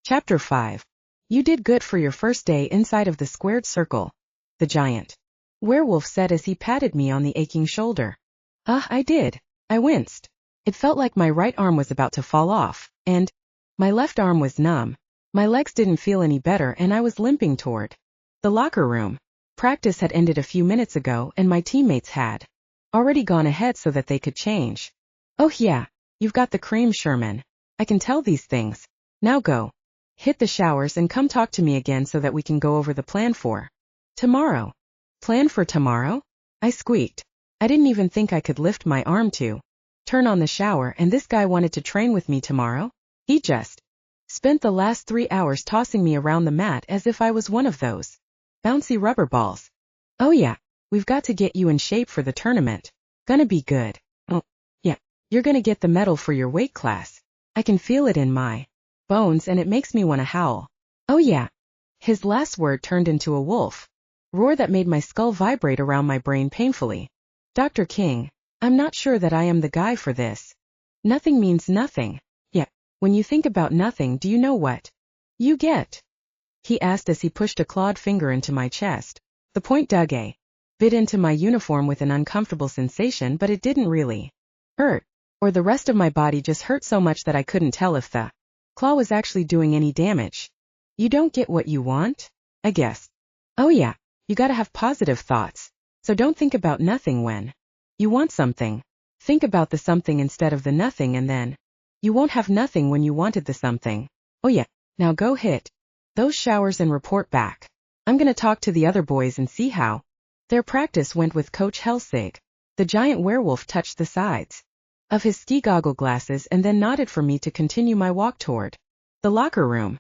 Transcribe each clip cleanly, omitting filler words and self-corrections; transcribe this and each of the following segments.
Chapter 5. You did good for your first day inside of the squared circle, the giant werewolf said as he patted me on the aching shoulder. I did. I winced. It felt like my right arm was about to fall off, and my left arm was numb. My legs didn't feel any better and I was limping toward the locker room. Practice had ended a few minutes ago and my teammates had already gone ahead so that they could change. Oh yeah, you've got the cream, Sherman. I can tell these things. Now go. Hit the showers and come talk to me again so that we can go over the plan for tomorrow. Plan for tomorrow? I squeaked. I didn't even think I could lift my arm to turn on the shower, and this guy wanted to train with me tomorrow? He just spent the last 3 hours tossing me around the mat as if I was one of those bouncy rubber balls. Oh yeah, we've got to get you in shape for the tournament. Gonna be good. Oh, yeah, you're gonna get the medal for your weight class. I can feel it in my bones and it makes me want to howl. Oh yeah. His last word turned into a wolf roar that made my skull vibrate around my brain painfully. Dr. King, I'm not sure that I am the guy for this. Nothing means nothing. Yeah, when you think about nothing, do you know what you get? He asked as he pushed a clawed finger into my chest. The point dug a bit into my uniform with an uncomfortable sensation, but it didn't really hurt. Or the rest of my body just hurt so much that I couldn't tell if the claw was actually doing any damage. You don't get what you want? I guess. Oh yeah, you gotta have positive thoughts. So don't think about nothing when you want something. Think about the something instead of the nothing, and then you won't have nothing when you wanted the something. Oh yeah, now go hit those showers and report back. I'm gonna talk to the other boys and see how their practice went with Coach Helsig. The giant werewolf touched the sides of his ski goggle glasses and then nodded for me to continue my walk toward the locker room.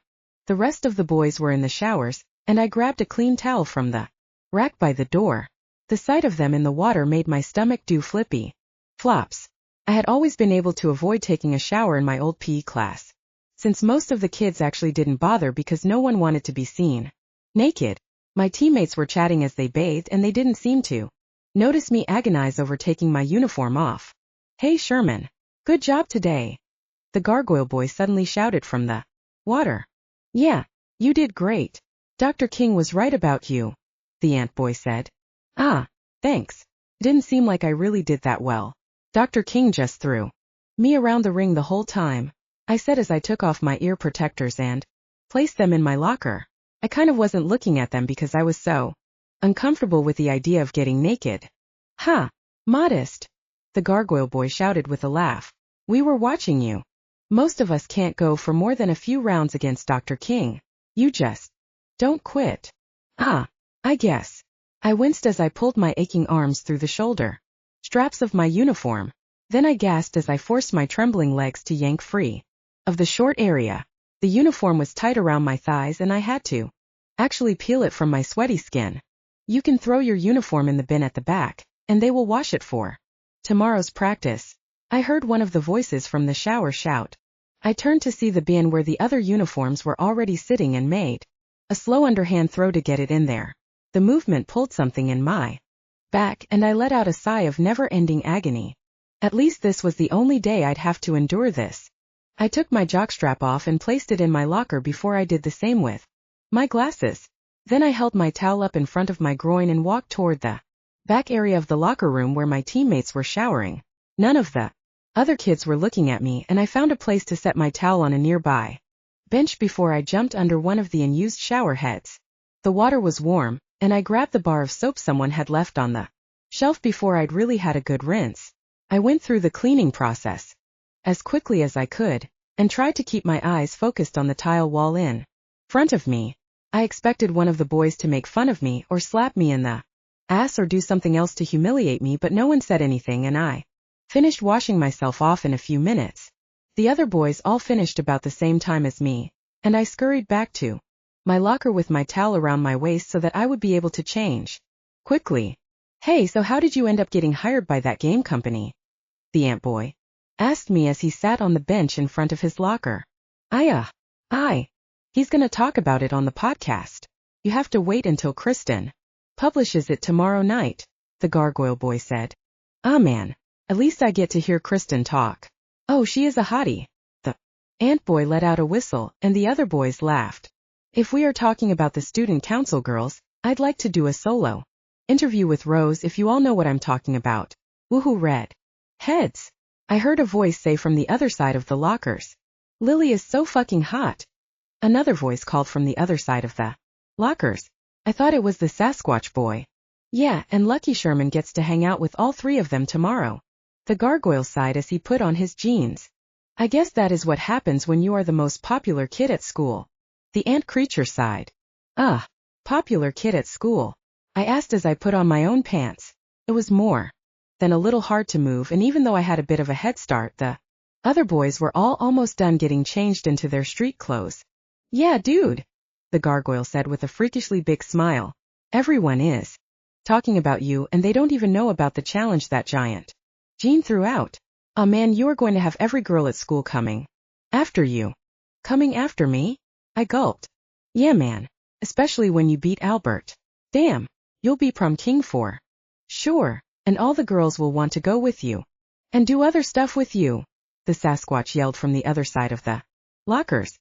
The rest of the boys were in the showers, and I grabbed a clean towel from the rack by the door. The sight of them in the water made my stomach do flippy flops. I had always been able to avoid taking a shower in my old PE class, since most of the kids actually didn't bother because no one wanted to be seen naked. My teammates were chatting as they bathed and they didn't seem to notice me agonize over taking my uniform off. Hey Sherman, good job today. The gargoyle boy suddenly shouted from the water. Yeah, you did great. Dr. King was right about you, the ant boy said. Ah, thanks. It didn't seem like I really did that well. Dr. King just threw me around the ring the whole time, I said as I took off my ear protectors and placed them in my locker. I kind of wasn't looking at them because I was so uncomfortable with the idea of getting naked. Ha! Modest! The gargoyle boy shouted with a laugh. We were watching you. Most of us can't go for more than a few rounds against Dr. King. You just don't quit. Ah, I guess. I winced as I pulled my aching arms through the shoulder straps of my uniform. Then I gasped as I forced my trembling legs to yank free of the short area. The uniform was tight around my thighs and I had to actually peel it from my sweaty skin. You can throw your uniform in the bin at the back, and they will wash it for tomorrow's practice. I heard one of the voices from the shower shout. I turned to see the bin where the other uniforms were already sitting and made a slow underhand throw to get it in there. The movement pulled something in my back and I let out a sigh of never-ending agony. At least this was the only day I'd have to endure this. I took my jockstrap off and placed it in my locker before I did the same with my glasses. Then I held my towel up in front of my groin and walked toward the back area of the locker room where my teammates were showering. None of the other kids were looking at me, and I found a place to set my towel on a nearby bench before I jumped under one of the unused shower heads. The water was warm, and I grabbed the bar of soap someone had left on the shelf before I'd really had a good rinse. I went through the cleaning process as quickly as I could, and tried to keep my eyes focused on the tile wall in front of me. I expected one of the boys to make fun of me or slap me in the ass or do something else to humiliate me, but no one said anything and I finished washing myself off in a few minutes. The other boys all finished about the same time as me, and I scurried back to my locker with my towel around my waist so that I would be able to change quickly. Hey, so how did you end up getting hired by that game company? The ant boy asked me as he sat on the bench in front of his locker. He's gonna talk about it on the podcast. You have to wait until Kristen publishes it tomorrow night, the gargoyle boy said. Ah man, at least I get to hear Kristen talk. Oh, she is a hottie. The Ant Boy let out a whistle, and the other boys laughed. If we are talking about the student council girls, I'd like to do a solo interview with Rose if you all know what I'm talking about. Woohoo red. Heads. I heard a voice say from the other side of the lockers. Lily is so fucking hot. Another voice called from the other side of the lockers. I thought it was the Sasquatch boy. Yeah, and Lucky Sherman gets to hang out with all three of them tomorrow. The gargoyle sighed as he put on his jeans. I guess that is what happens when you are the most popular kid at school. The ant creature sighed. Popular kid at school. I asked as I put on my own pants. It was more than a little hard to move, and even though I had a bit of a head start, the other boys were all almost done getting changed into their street clothes. Yeah, dude, the gargoyle said with a freakishly big smile. Everyone is talking about you, and they don't even know about the challenge that giant Jean threw out. Aw man, you are going to have every girl at school coming after you. Coming after me? I gulped. Yeah man, especially when you beat Albert. Damn, you'll be prom king for sure, and all the girls will want to go with you and do other stuff with you, the Sasquatch yelled from the other side of the lockers.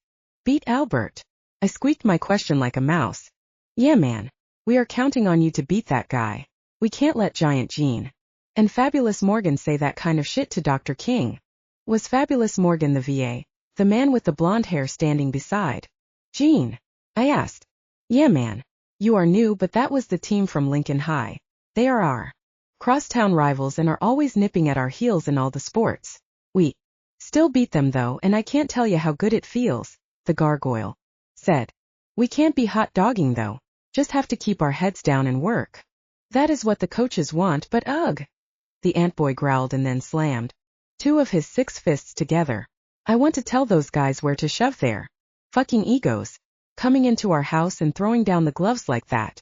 Beat Albert? I squeaked my question like a mouse. Yeah man, we are counting on you to beat that guy. We can't let Giant Jean and Fabulous Morgan say that kind of shit to Dr. King. Was Fabulous Morgan the VA, the man with the blonde hair standing beside Jean? I asked. Yeah man, you are new, but that was the team from Lincoln High. They are our crosstown rivals and are always nipping at our heels in all the sports. We still beat them though, and I can't tell you how good it feels, the gargoyle said. We can't be hot dogging though, just have to keep our heads down and work. That is what the coaches want, but ugh. The ant boy growled and then slammed two of his 6 fists together. I want to tell those guys where to shove their fucking egos. Coming into our house and throwing down the gloves like that.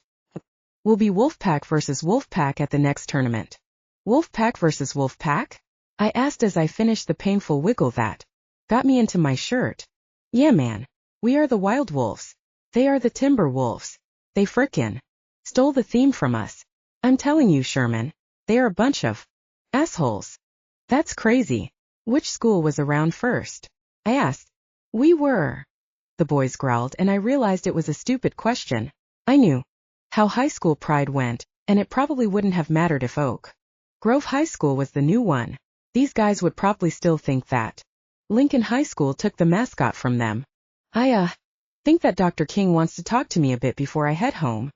We'll be Wolfpack versus Wolfpack at the next tournament. Wolfpack versus Wolfpack? I asked as I finished the painful wiggle that got me into my shirt. Yeah man, we are the Wild Wolves. They are the Timber Wolves. They frickin' stole the theme from us. I'm telling you, Sherman, they are a bunch of assholes. That's crazy. Which school was around first? I asked. We were. The boys growled, and I realized it was a stupid question. I knew how high school pride went, and it probably wouldn't have mattered if Oak Grove High School was the new one. These guys would probably still think that Lincoln High School took the mascot from them. I think that Dr. King wants to talk to me a bit before I head home.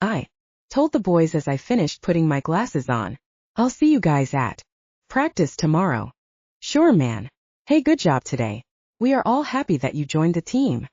I told the boys as I finished putting my glasses on. I'll see you guys at practice tomorrow. Sure man. Hey, good job today. We are all happy that you joined the team,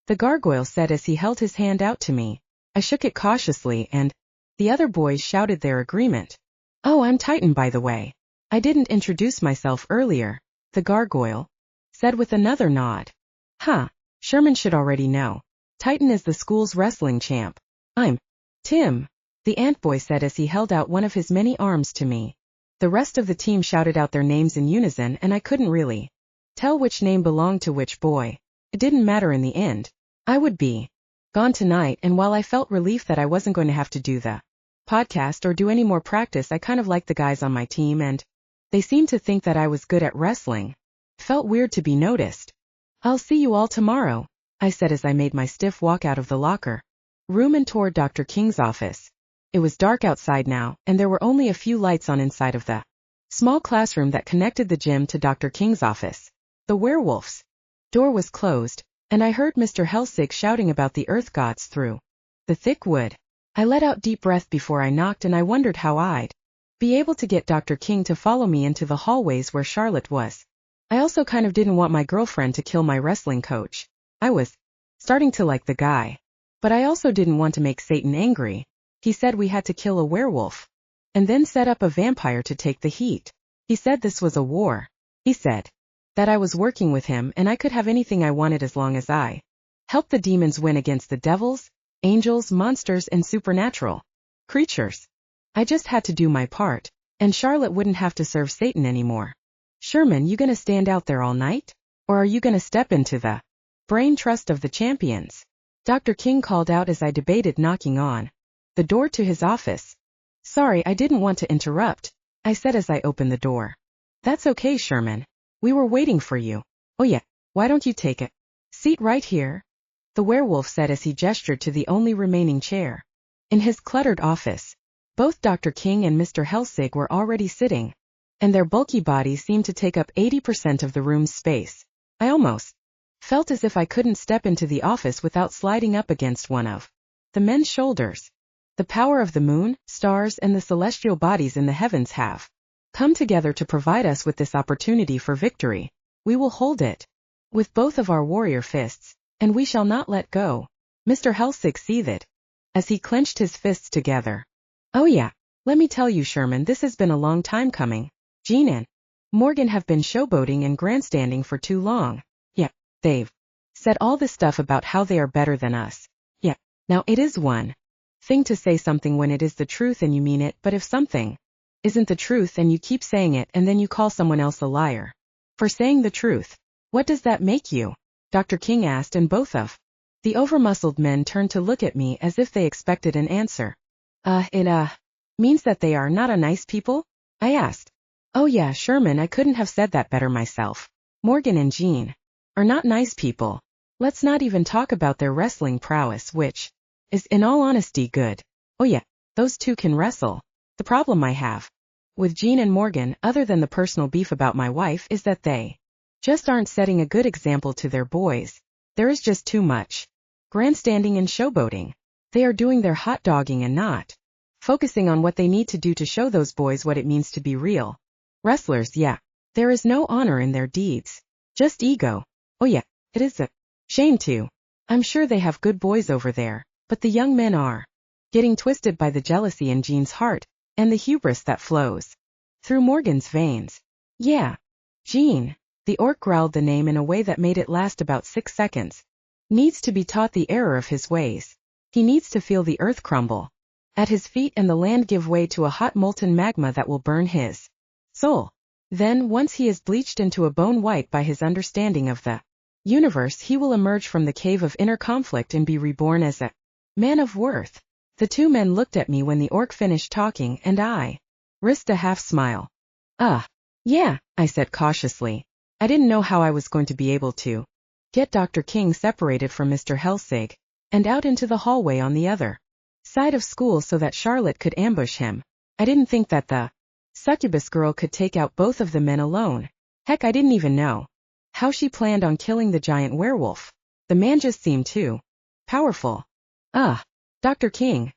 the gargoyle said as he held his hand out to me. I shook it cautiously, and the other boys shouted their agreement. Oh, I'm Titan, by the way. I didn't introduce myself earlier, the gargoyle said with another nod. Huh, Sherman should already know. Titan is the school's wrestling champ. I'm Tim, the ant boy said as he held out one of his many arms to me. The rest of the team shouted out their names in unison, and I couldn't really tell which name belonged to which boy. It didn't matter in the end. I would be gone tonight, and while I felt relief that I wasn't going to have to do the podcast or do any more practice, I kind of liked the guys on my team, and they seemed to think that I was good at wrestling. It felt weird to be noticed. I'll see you all tomorrow, I said as I made my stiff walk out of the locker room and toward Dr. King's office. It was dark outside now, and there were only a few lights on inside of the small classroom that connected the gym to Dr. King's office. The werewolf's door was closed, and I heard Mr. Helsig shouting about the earth gods through the thick wood. I let out deep breath before I knocked, and I wondered how I'd be able to get Dr. King to follow me into the hallways where Charlotte was. I also kind of didn't want my girlfriend to kill my wrestling coach. I was starting to like the guy. But I also didn't want to make Satan angry. He said we had to kill a werewolf and then set up a vampire to take the heat. He said this was a war. He said that I was working with him and I could have anything I wanted as long as I helped the demons win against the devils, angels, monsters, and supernatural creatures. I just had to do my part, and Charlotte wouldn't have to serve Satan anymore. Sherman, you gonna stand out there all night? Or are you gonna step into the brain trust of the champions? Dr. King called out as I debated knocking on the door to his office. Sorry, I didn't want to interrupt, I said as I opened the door. That's okay, Sherman. We were waiting for you. Oh yeah, Why don't you take a seat right here? The werewolf said as he gestured to the only remaining chair. In his cluttered office, both Dr. King and Mr. Helsig were already sitting, and their bulky bodies seemed to take up 80% of the room's space. I almost felt as if I couldn't step into the office without sliding up against one of the men's shoulders. The power of the moon, stars, and the celestial bodies in the heavens have come together to provide us with this opportunity for victory. We will hold it with both of our warrior fists, and we shall not let go. Mr. Helsig seethed as he clenched his fists together. Oh yeah, let me tell you, Sherman, this has been a long time coming. Jean and Morgan have been showboating and grandstanding for too long. Yeah, they've said all this stuff about how they are better than us. Yeah, now it is one thing to say something when it is the truth and you mean it, but if something isn't the truth and you keep saying it and then you call someone else a liar for saying the truth, what does that make you? Dr. King asked, and both of the over-muscled men turned to look at me as if they expected an answer. It means that they are not a nice people? I asked. Oh yeah, Sherman, I couldn't have said that better myself. Morgan and Jean are not nice people. Let's not even talk about their wrestling prowess, which is in all honesty good. Oh yeah, those two can wrestle. The problem I have with Jean and Morgan, other than the personal beef about my wife, is that they just aren't setting a good example to their boys. There is just too much grandstanding and showboating. They are doing their hot dogging and not focusing on what they need to do to show those boys what it means to be real wrestlers. Yeah, there is no honor in their deeds, just ego. Oh yeah, it is a shame too. I'm sure they have good boys over there, but the young men are getting twisted by the jealousy in Jean's heart and the hubris that flows through Morgan's veins. Yeah, Jean, the orc growled the name in a way that made it last about 6 seconds, needs to be taught the error of his ways. He needs to feel the earth crumble at his feet and the land give way to a hot molten magma that will burn his soul. Then, once he is bleached into a bone white by his understanding of the universe, he will emerge from the cave of inner conflict and be reborn as a man of worth. The two men looked at me when the orc finished talking, and I risked a half smile. Yeah, I said cautiously. I didn't know how I was going to be able to get Dr. King separated from Mr. Helsig and out into the hallway on the other side of school so that Charlotte could ambush him. I didn't think that the succubus girl could take out both of the men alone. Heck, I didn't even know how she planned on killing the giant werewolf. The man just seemed too powerful. Dr. King,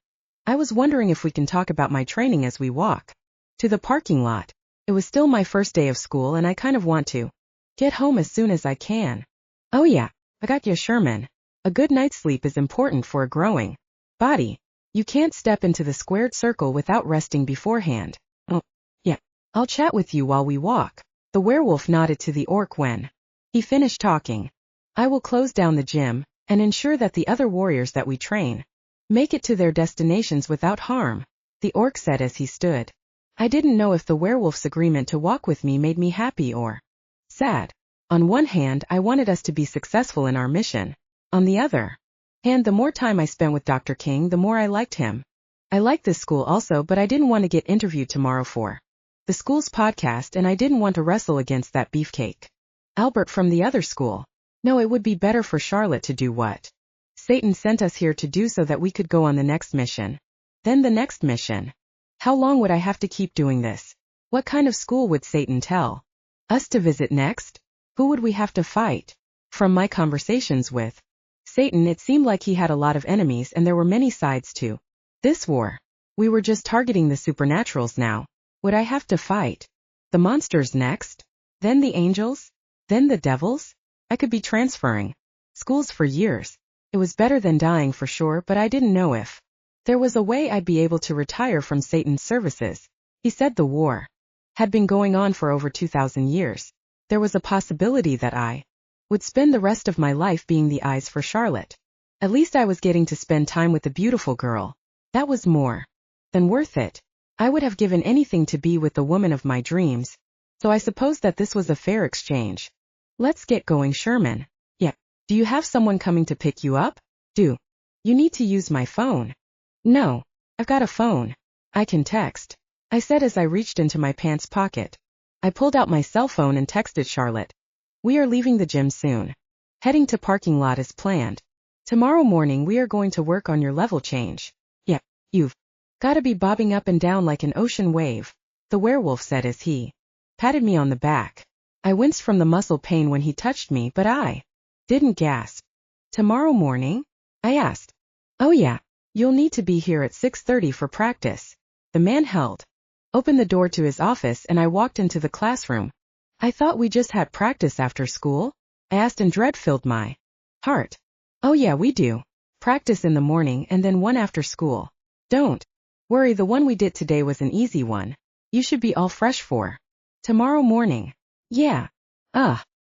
I was wondering if we can talk about my training as we walk to the parking lot. It was still my first day of school and I kind of want to get home as soon as I can. Oh yeah, I got you, Sherman. A good night's sleep is important for a growing body. You can't step into the squared circle without resting beforehand. Oh, yeah, I'll chat with you while we walk. The werewolf nodded to the orc when he finished talking. I will close down the gym and ensure that the other warriors that we train make it to their destinations without harm, the orc said as he stood. I didn't know if the werewolf's agreement to walk with me made me happy or sad. On one hand, I wanted us to be successful in our mission. On the other hand, the more time I spent with Dr. King, the more I liked him. I liked this school also, but I didn't want to get interviewed tomorrow for the school's podcast, and I didn't want to wrestle against that beefcake Albert from the other school. No, it would be better for Charlotte to do what Satan sent us here to do so that we could go on the next mission. Then the next mission. How long would I have to keep doing this? What kind of school would Satan tell us to visit next? Who would we have to fight? From my conversations with Satan, it seemed like he had a lot of enemies and there were many sides to this war. We were just targeting the supernaturals now. Would I have to fight the monsters next? Then the angels? Then the devils? I could be transferring schools for years. It was better than dying for sure, but I didn't know if there was a way I'd be able to retire from Satan's services. He said the war had been going on for over 2,000 years. There was a possibility that I would spend the rest of my life being the eyes for Charlotte. At least I was getting to spend time with the beautiful girl. That was more than worth it. I would have given anything to be with the woman of my dreams, so I suppose that this was a fair exchange. Let's get going, Sherman. Yeah. Do you have someone coming to pick you up? Do you need to use my phone? No, I've got a phone. I can text, I said as I reached into my pants pocket. I pulled out my cell phone and texted Charlotte. We are leaving the gym soon. Heading to parking lot as planned. Tomorrow morning we are going to work on your level change. Yeah, you've gotta be bobbing up and down like an ocean wave, the werewolf said as he patted me on the back. I winced from the muscle pain when he touched me, but I didn't gasp. Tomorrow morning? I asked. Oh yeah, you'll need to be here at 6:30 for practice. The man held open the door to his office and I walked into the classroom. I thought we just had practice after school? I asked and dread filled my heart. Oh yeah, we do. Practice in the morning and then one after school. Don't worry, the one we did today was an easy one. You should be all fresh for tomorrow morning. Yeah.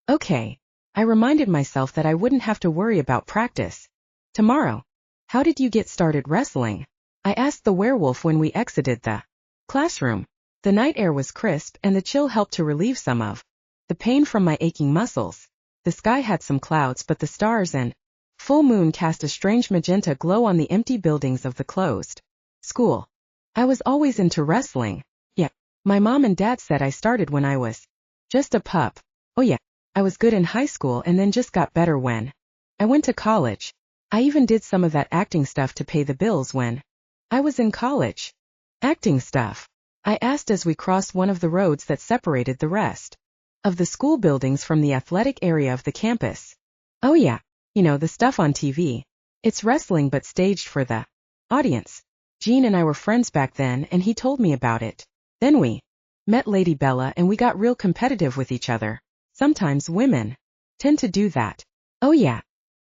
Okay. I reminded myself that I wouldn't have to worry about practice tomorrow. How did you get started wrestling? I asked the werewolf when we exited the classroom. The night air was crisp and the chill helped to relieve some of the pain from my aching muscles. The sky had some clouds, but the stars and full moon cast a strange magenta glow on the empty buildings of the closed school. I was always into wrestling. Yeah. My mom and dad said I started when I was just a pup. Oh yeah. I was good in high school and then just got better when I went to college. I even did some of that acting stuff to pay the bills when I was in college. Acting stuff? I asked as we crossed one of the roads that separated the rest of the school buildings from the athletic area of the campus. Oh yeah, you know, the stuff on TV. It's wrestling but staged for the audience. Gene and I were friends back then and he told me about it. Then we met Lady Bella and we got real competitive with each other. Sometimes women tend to do that. Oh yeah.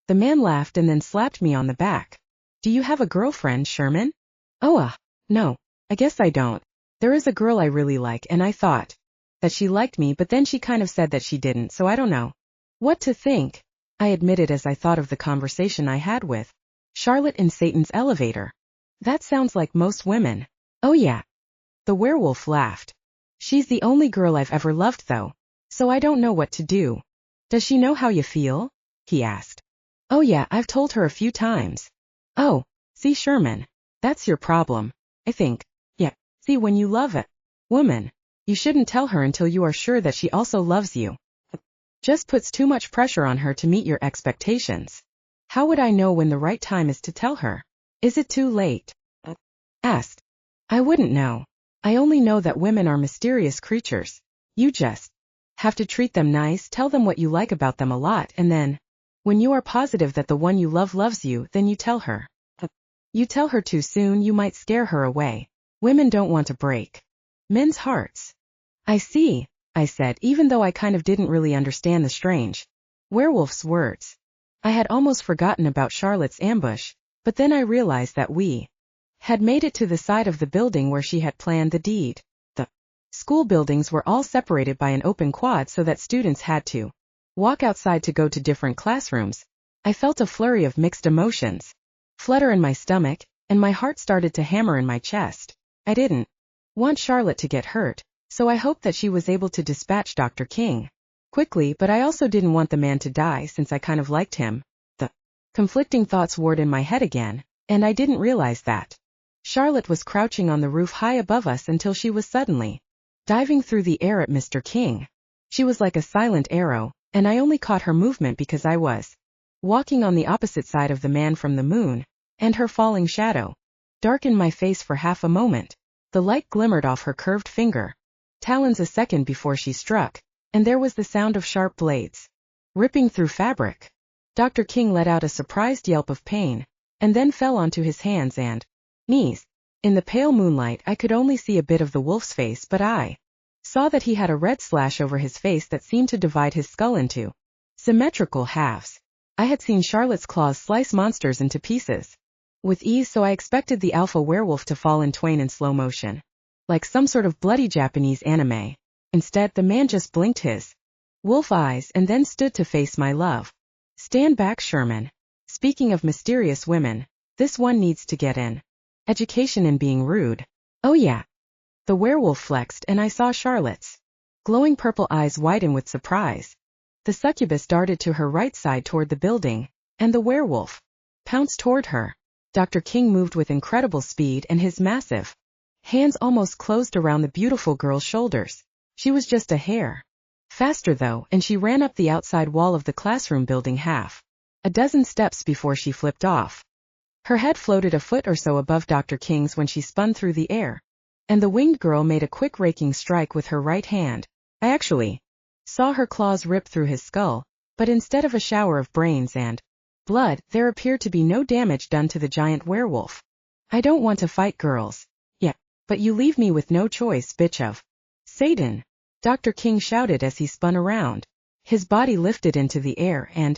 The man laughed and then slapped me on the back. Do you have a girlfriend, Sherman? Oh, no, I guess I don't. There is a girl I really like and I thought that she liked me, but then she kind of said that she didn't, so I don't know what to think, I admitted as I thought of the conversation I had with Charlotte in Satan's elevator. That sounds like most women. Oh yeah. The werewolf laughed. She's the only girl I've ever loved though, so I don't know what to do. Does she know how you feel? He asked. Oh yeah, I've told her a few times. Oh, see Sherman, that's your problem, I think. Yeah, see when you love a woman, you shouldn't tell her until you are sure that she also loves you. Just puts too much pressure on her to meet your expectations. How would I know when the right time is to tell her? Is it too late? Asked. I wouldn't know. I only know that women are mysterious creatures. You just have to treat them nice, tell them what you like about them a lot, and then, when you are positive that the one you love loves you, then you tell her. You tell her too soon, you might scare her away. Women don't want to break men's hearts. I see, I said, even though I kind of didn't really understand the strange werewolf's words. I had almost forgotten about Charlotte's ambush, but then I realized that we had made it to the side of the building where she had planned the deed. The school buildings were all separated by an open quad so that students had to walk outside to go to different classrooms. I felt a flurry of mixed emotions, flutter in my stomach, and my heart started to hammer in my chest. I didn't want Charlotte to get hurt, so I hoped that she was able to dispatch Dr. King quickly, but I also didn't want the man to die since I kind of liked him. The conflicting thoughts warred in my head again, and I didn't realize that Charlotte was crouching on the roof high above us until she was suddenly diving through the air at Mr. King. She was like a silent arrow, and I only caught her movement because I was walking on the opposite side of the man from the moon, and her falling shadow darkened my face for half a moment. The light glimmered off her curved finger talons a second before she struck, and there was the sound of sharp blades ripping through fabric. Dr. King let out a surprised yelp of pain, and then fell onto his hands and knees. In the pale moonlight I could only see a bit of the wolf's face, but I saw that he had a red slash over his face that seemed to divide his skull into symmetrical halves. I had seen Charlotte's claws slice monsters into pieces with ease, so I expected the alpha werewolf to fall in twain in slow motion, like some sort of bloody Japanese anime. Instead, the man just blinked his wolf eyes and then stood to face my love. Stand back, Sherman. Speaking of mysterious women, this one needs to get an education in being rude. Oh yeah. The werewolf flexed and I saw Charlotte's glowing purple eyes widen with surprise. The succubus darted to her right side toward the building, and the werewolf pounced toward her. Dr. King moved with incredible speed and his massive hands almost closed around the beautiful girl's shoulders. She was just a hair Faster though, and she ran up the outside wall of the classroom building a dozen steps before she flipped off. Her head floated a foot or so above Dr. King's when she spun through the air, and the winged girl made a quick raking strike with her right hand. I actually saw her claws rip through his skull, but instead of a shower of brains and blood, there appeared to be no damage done to the giant werewolf. I don't want to fight, girls. Yeah, but you leave me with no choice, bitch of Satan, Dr. King shouted as he spun around. His body lifted into the air and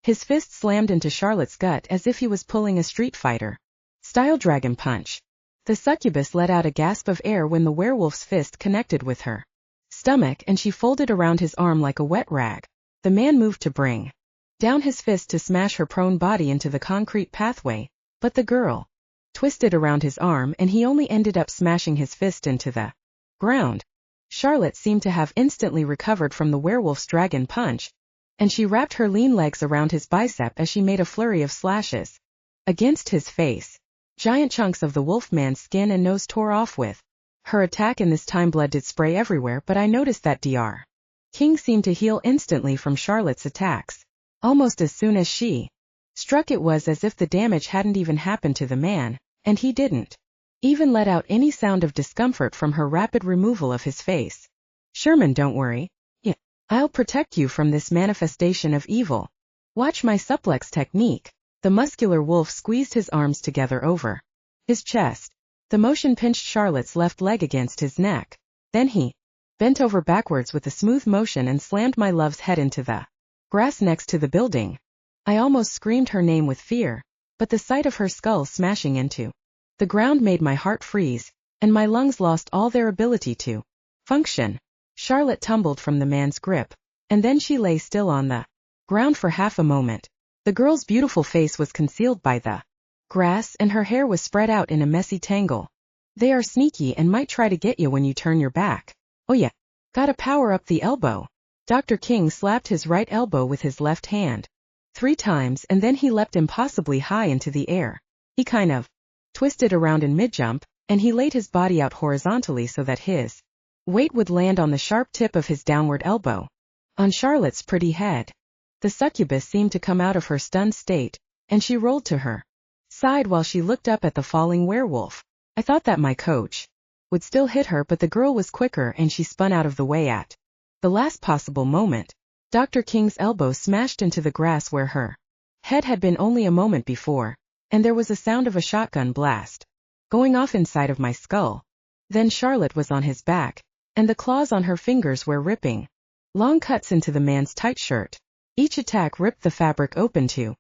his fist slammed into Charlotte's gut as if he was pulling a Street Fighter style dragon punch. The succubus let out a gasp of air when the werewolf's fist connected with her stomach and she folded around his arm like a wet rag. The man moved to bring down his fist to smash her prone body into the concrete pathway, but the girl twisted around his arm and he only ended up smashing his fist into the ground. Charlotte seemed to have instantly recovered from the werewolf's dragon punch, and she wrapped her lean legs around his bicep as she made a flurry of slashes against his face. Giant chunks of the wolfman's skin and nose tore off with her attack, and this time blood did spray everywhere, but I noticed that Dr. King seemed to heal instantly from Charlotte's attacks. Almost as soon as she struck, it was as if the damage hadn't even happened to the man, and he didn't even let out any sound of discomfort from her rapid removal of his face. Sherman, don't worry. Yeah, I'll protect you from this manifestation of evil. Watch my suplex technique. The muscular wolf squeezed his arms together over his chest. The motion pinched Charlotte's left leg against his neck. Then he bent over backwards with a smooth motion and slammed my love's head into the grass next to the building. I almost screamed her name with fear, but the sight of her skull smashing into the ground made my heart freeze, and my lungs lost all their ability to function. Charlotte tumbled from the man's grip, and then she lay still on the ground for half a moment. The girl's beautiful face was concealed by the grass and her hair was spread out in a messy tangle. They are sneaky and might try to get you when you turn your back. Oh yeah, gotta power up the elbow. Dr. King slapped his right elbow with his left hand 3 times and then he leapt impossibly high into the air. He kind of twisted around in mid-jump, and he laid his body out horizontally so that his weight would land on the sharp tip of his downward elbow on Charlotte's pretty head. The succubus seemed to come out of her stunned state, and she rolled to her side while she looked up at the falling werewolf. I thought that my coach would still hit her, but the girl was quicker and she spun out of the way at the last possible moment. Dr. King's elbow smashed into the grass where her head had been only a moment before, and there was a sound of a shotgun blast going off inside of my skull. Then Charlotte was on his back, and the claws on her fingers were ripping long cuts into the man's tight shirt. Each attack ripped the fabric open to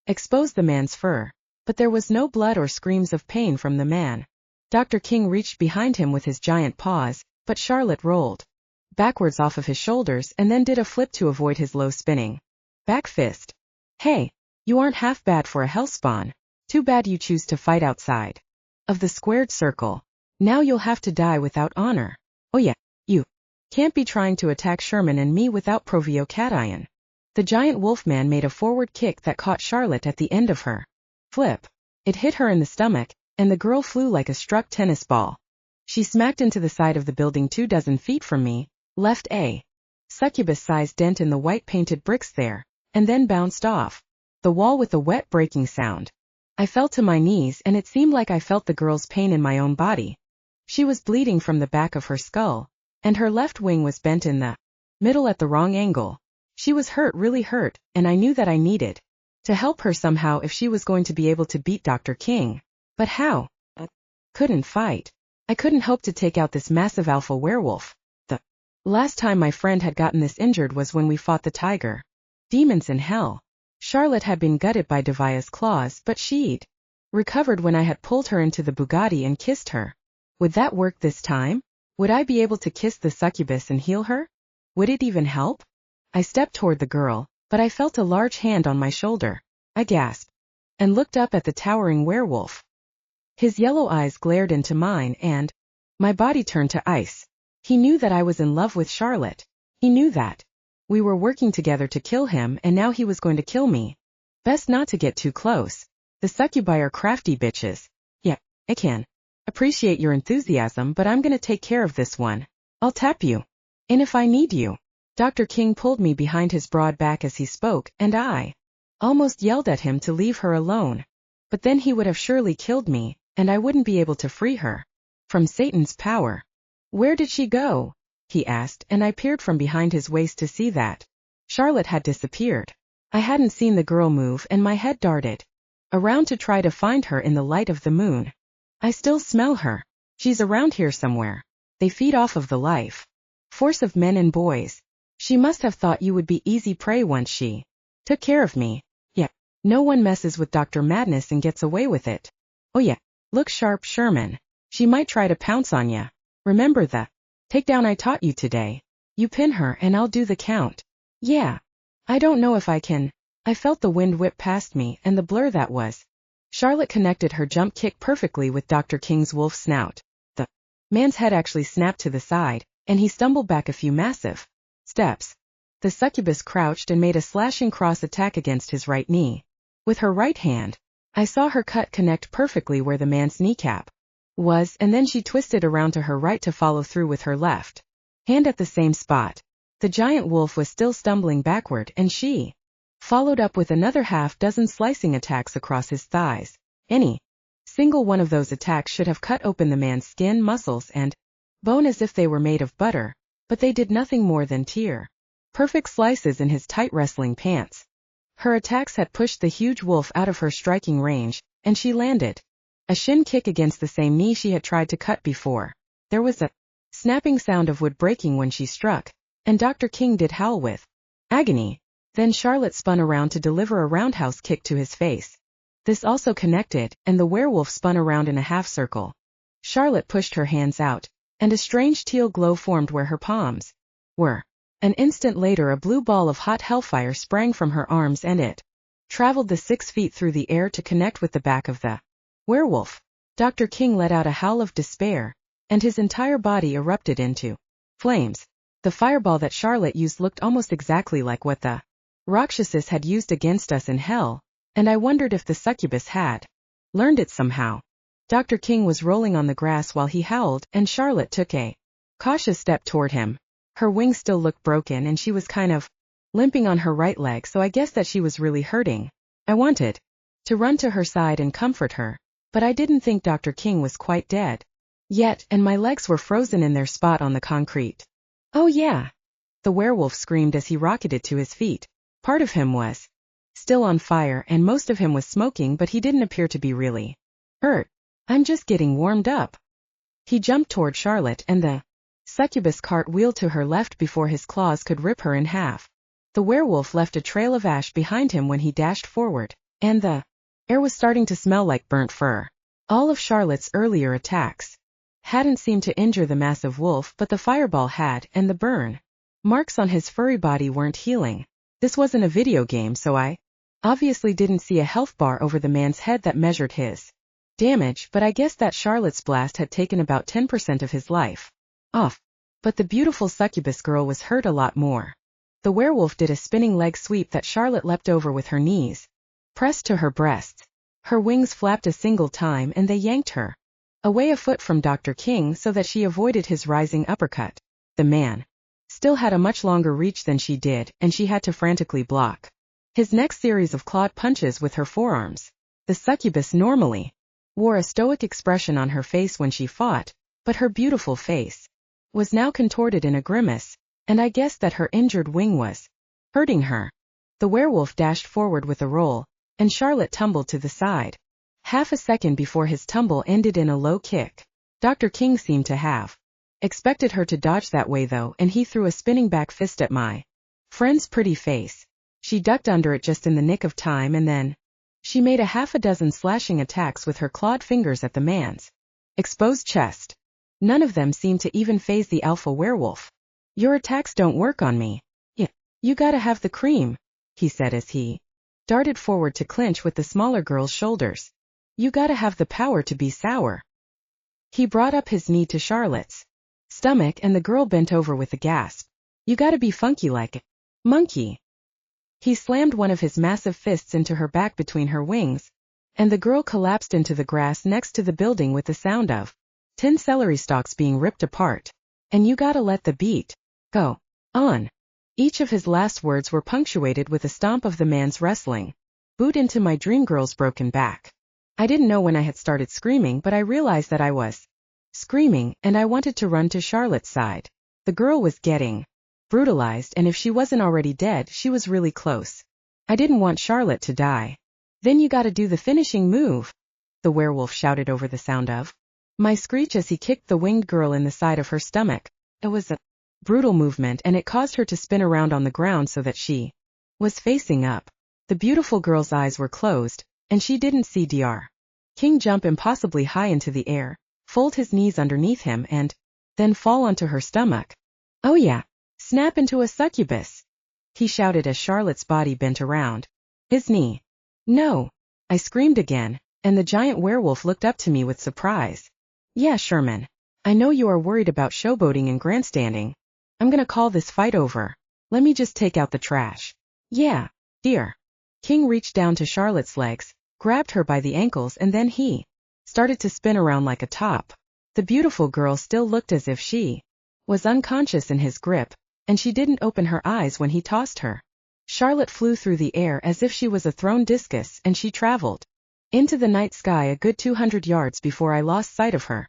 expose the man's fur, but there was no blood or screams of pain from the man. Dr. King reached behind him with his giant paws, but Charlotte rolled backwards off of his shoulders and then did a flip to avoid his low spinning back fist. Hey, you aren't half bad for a hellspawn. Too bad you choose to fight outside of the squared circle. Now you'll have to die without honor. Oh yeah, you can't be trying to attack Sherman and me without provocation. The giant wolfman made a forward kick that caught Charlotte at the end of her flip. It hit her in the stomach, and the girl flew like a struck tennis ball. She smacked into the side of the building 24 feet from me, left a succubus-sized dent in the white-painted bricks there, and then bounced off the wall with a wet breaking sound. I fell to my knees and it seemed like I felt the girl's pain in my own body. She was bleeding from the back of her skull, and her left wing was bent in the middle at the wrong angle. She was hurt, really hurt, and I knew that I needed to help her somehow if she was going to be able to beat Dr. King. But how? Couldn't fight. I couldn't hope to take out this massive alpha werewolf. The last time my friend had gotten this injured was when we fought the tiger demons in hell. Charlotte had been gutted by Devia's claws, but she'd recovered when I had pulled her into the Bugatti and kissed her. Would that work this time? Would I be able to kiss the succubus and heal her? Would it even help? I stepped toward the girl, but I felt a large hand on my shoulder. I gasped and looked up at the towering werewolf. His yellow eyes glared into mine and my body turned to ice. He knew that I was in love with Charlotte. He knew that we were working together to kill him, and now he was going to kill me. Best not to get too close. The succubi are crafty bitches. Yeah, I can appreciate your enthusiasm, but I'm gonna take care of this one. I'll tap you in if I need you. Dr. King pulled me behind his broad back as he spoke, and I almost yelled at him to leave her alone. But then he would have surely killed me, and I wouldn't be able to free her from Satan's power. Where did she go? He asked, and I peered from behind his waist to see that Charlotte had disappeared. I hadn't seen the girl move, and my head darted around to try to find her in the light of the moon. I still smell her. She's around here somewhere. They feed off of the life force of men and boys. She must have thought you would be easy prey once she took care of me. Yeah. No one messes with Dr. Madness and gets away with it. Oh yeah. Look sharp, Sherman. She might try to pounce on ya. Remember the takedown I taught you today? You pin her and I'll do the count. Yeah. I don't know if I can. I felt the wind whip past me and the blur that was. Charlotte connected her jump kick perfectly with Dr. King's wolf snout. The man's head actually snapped to the side, and he stumbled back a few massive steps. The succubus crouched and made a slashing cross attack against his right knee. With her right hand, I saw her cut connect perfectly where the man's kneecap was, and then she twisted around to her right to follow through with her left hand at the same spot. The giant wolf was still stumbling backward, and she followed up with another half-dozen slicing attacks across his thighs. Any single one of those attacks should have cut open the man's skin, muscles, and bone as if they were made of butter, but they did nothing more than tear perfect slices in his tight wrestling pants. Her attacks had pushed the huge wolf out of her striking range, and she landed a shin kick against the same knee she had tried to cut before. There was a snapping sound of wood breaking when she struck, and Dr. King did howl with agony. Then Charlotte spun around to deliver a roundhouse kick to his face. This also connected, and the werewolf spun around in a half circle. Charlotte pushed her hands out, and a strange teal glow formed where her palms were. An instant later a blue ball of hot hellfire sprang from her arms, and it traveled the 6 feet through the air to connect with the back of the werewolf. Dr. King let out a howl of despair, and his entire body erupted into flames. The fireball that Charlotte used looked almost exactly like what the Rakshasas had used against us in hell, and I wondered if the succubus had learned it somehow. Dr. King was rolling on the grass while he howled, and Charlotte took a cautious step toward him. Her wings still looked broken, and she was kind of limping on her right leg, so I guessed that she was really hurting. I wanted to run to her side and comfort her, but I didn't think Dr. King was quite dead yet, and my legs were frozen in their spot on the concrete. Oh yeah! The werewolf screamed as he rocketed to his feet. Part of him was still on fire, and most of him was smoking, but he didn't appear to be really hurt. I'm just getting warmed up. He jumped toward Charlotte, and the succubus cartwheeled to her left before his claws could rip her in half. The werewolf left a trail of ash behind him when he dashed forward, and the air was starting to smell like burnt fur. All of Charlotte's earlier attacks hadn't seemed to injure the massive wolf, but the fireball had, and the burn marks on his furry body weren't healing. This wasn't a video game, so I obviously didn't see a health bar over the man's head that measured his damage, but I guessed that Charlotte's blast had taken about 10% of his life off. But the beautiful succubus girl was hurt a lot more. The werewolf did a spinning leg sweep that Charlotte leapt over with her knees pressed to her breasts. Her wings flapped a single time, and they yanked her away a foot from Dr. King so that she avoided his rising uppercut. The man still had a much longer reach than she did, and she had to frantically block his next series of clawed punches with her forearms. The succubus normally wore a stoic expression on her face when she fought, but her beautiful face was now contorted in a grimace, and I guessed that her injured wing was hurting her. The werewolf dashed forward with a roll, and Charlotte tumbled to the side. Half a second before his tumble ended in a low kick. Dr. King seemed to have expected her to dodge that way though, and he threw a spinning back fist at my friend's pretty face. She ducked under it just in the nick of time, and then she made a half a dozen slashing attacks with her clawed fingers at the man's exposed chest. None of them seemed to even faze the alpha werewolf. Your attacks don't work on me. Yeah, you gotta have the cream, he said as he darted forward to clinch with the smaller girl's shoulders. You gotta have the power to be sour. He brought up his knee to Charlotte's stomach, and the girl bent over with a gasp. You gotta be funky like a monkey. He slammed one of his massive fists into her back between her wings, and the girl collapsed into the grass next to the building with the sound of 10 celery stalks being ripped apart. And you gotta let the beat go on. Each of his last words were punctuated with a stomp of the man's wrestling boot into my dream girl's broken back. I didn't know when I had started screaming, but I realized that I was screaming, and I wanted to run to Charlotte's side. The girl was getting brutalized, and if she wasn't already dead, she was really close. I didn't want Charlotte to die. Then you gotta do the finishing move, the werewolf shouted over the sound of my screech as he kicked the winged girl in the side of her stomach. It was a brutal movement, and it caused her to spin around on the ground so that she was facing up. The beautiful girl's eyes were closed, and she didn't see Dr. King jump impossibly high into the air, fold his knees underneath him, and then fall onto her stomach. Oh yeah, snap into a succubus, he shouted as Charlotte's body bent around his knee. No, I screamed again, and the giant werewolf looked up to me with surprise. Yeah, Sherman, I know you are worried about showboating and grandstanding. I'm gonna call this fight over. Let me just take out the trash. Yeah, dear. King reached down to Charlotte's legs, grabbed her by the ankles, and then he started to spin around like a top. The beautiful girl still looked as if she was unconscious in his grip, and she didn't open her eyes when he tossed her. Charlotte flew through the air as if she was a thrown discus, and she traveled into the night sky a good 200 yards before I lost sight of her.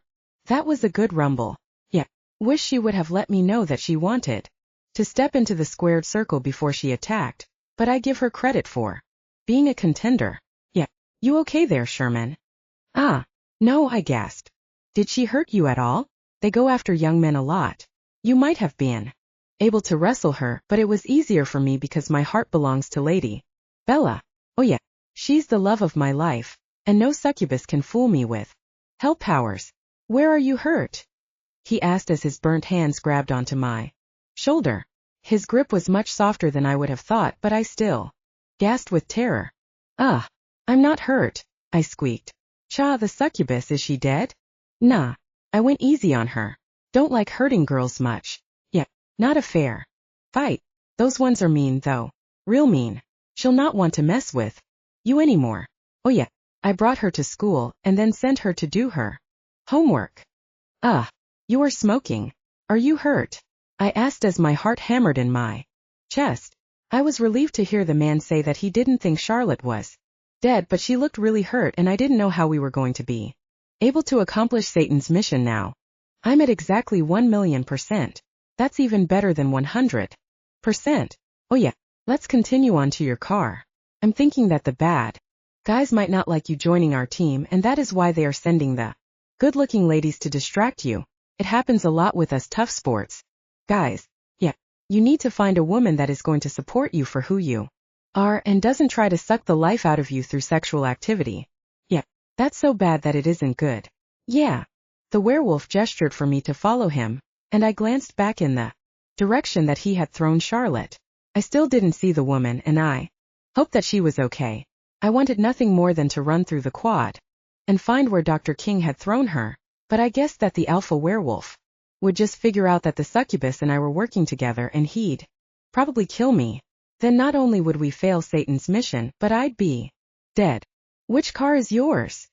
That was a good rumble. Yeah, wish she would have let me know that she wanted to step into the squared circle before she attacked, but I give her credit for being a contender. Yeah, you okay there, Sherman? Ah, no, I gasped. Did she hurt you at all? They go after young men a lot. You might have been able to wrestle her, but it was easier for me because my heart belongs to Lady Bella. Oh yeah, she's the love of my life, and no succubus can fool me with hell powers. Where are you hurt? He asked as his burnt hands grabbed onto my shoulder. His grip was much softer than I would have thought, but I still gasped with terror. Ugh, I'm not hurt, I squeaked. Cha, the succubus, is she dead? Nah, I went easy on her. Don't like hurting girls much. Yeah, not a fair fight. Those ones are mean though. Real mean. She'll not want to mess with you anymore. Oh yeah, I brought her to school and then sent her to do her homework. You are smoking. Are you hurt? I asked as my heart hammered in my chest. I was relieved to hear the man say that he didn't think Charlotte was dead, but she looked really hurt, and I didn't know how we were going to be able to accomplish Satan's mission now. I'm at exactly 1,000,000%. That's even better than 100%. Oh yeah, let's continue on to your car. I'm thinking that the bad guys might not like you joining our team, and that is why they are sending the good-looking ladies to distract you. It happens a lot with us tough sports guys. Yeah, you need to find a woman that is going to support you for who you are and doesn't try to suck the life out of you through sexual activity. Yeah, that's so bad that it isn't good. Yeah. The werewolf gestured for me to follow him, and I glanced back in the direction that he had thrown Charlotte. I still didn't see the woman, and I hoped that she was okay. I wanted nothing more than to run through the quad and find where Dr. King had thrown her, but I guessed that the alpha werewolf would just figure out that the succubus and I were working together, and he'd probably kill me. Then not only would we fail Satan's mission, but I'd be dead. Which car is yours?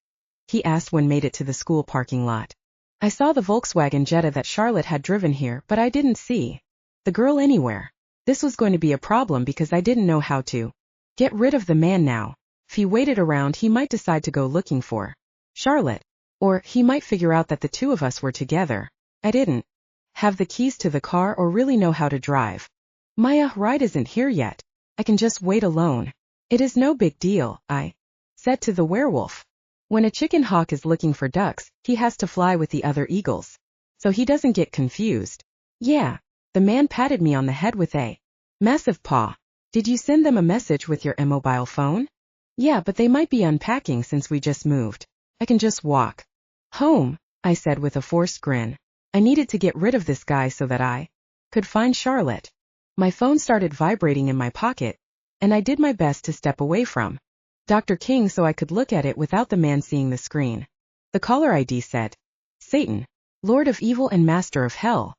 He asked when made it to the school parking lot. I saw the Volkswagen Jetta that Charlotte had driven here, but I didn't see the girl anywhere. This was going to be a problem because I didn't know how to get rid of the man now. If he waited around, he might decide to go looking for Charlotte, or he might figure out that the two of us were together. I didn't have the keys to the car or really know how to drive. My ride isn't here yet. I can just wait alone. It is no big deal, I said to the werewolf. When a chicken hawk is looking for ducks, he has to fly with the other eagles, so he doesn't get confused. Yeah, the man patted me on the head with a massive paw. Did you send them a message with your immobile phone? Yeah, but they might be unpacking since we just moved. I can just walk home, I said with a forced grin. I needed to get rid of this guy so that I could find Charlotte. My phone started vibrating in my pocket, and I did my best to step away from Dr. King so I could look at it without the man seeing the screen. The caller ID said, Satan, Lord of Evil and Master of Hell.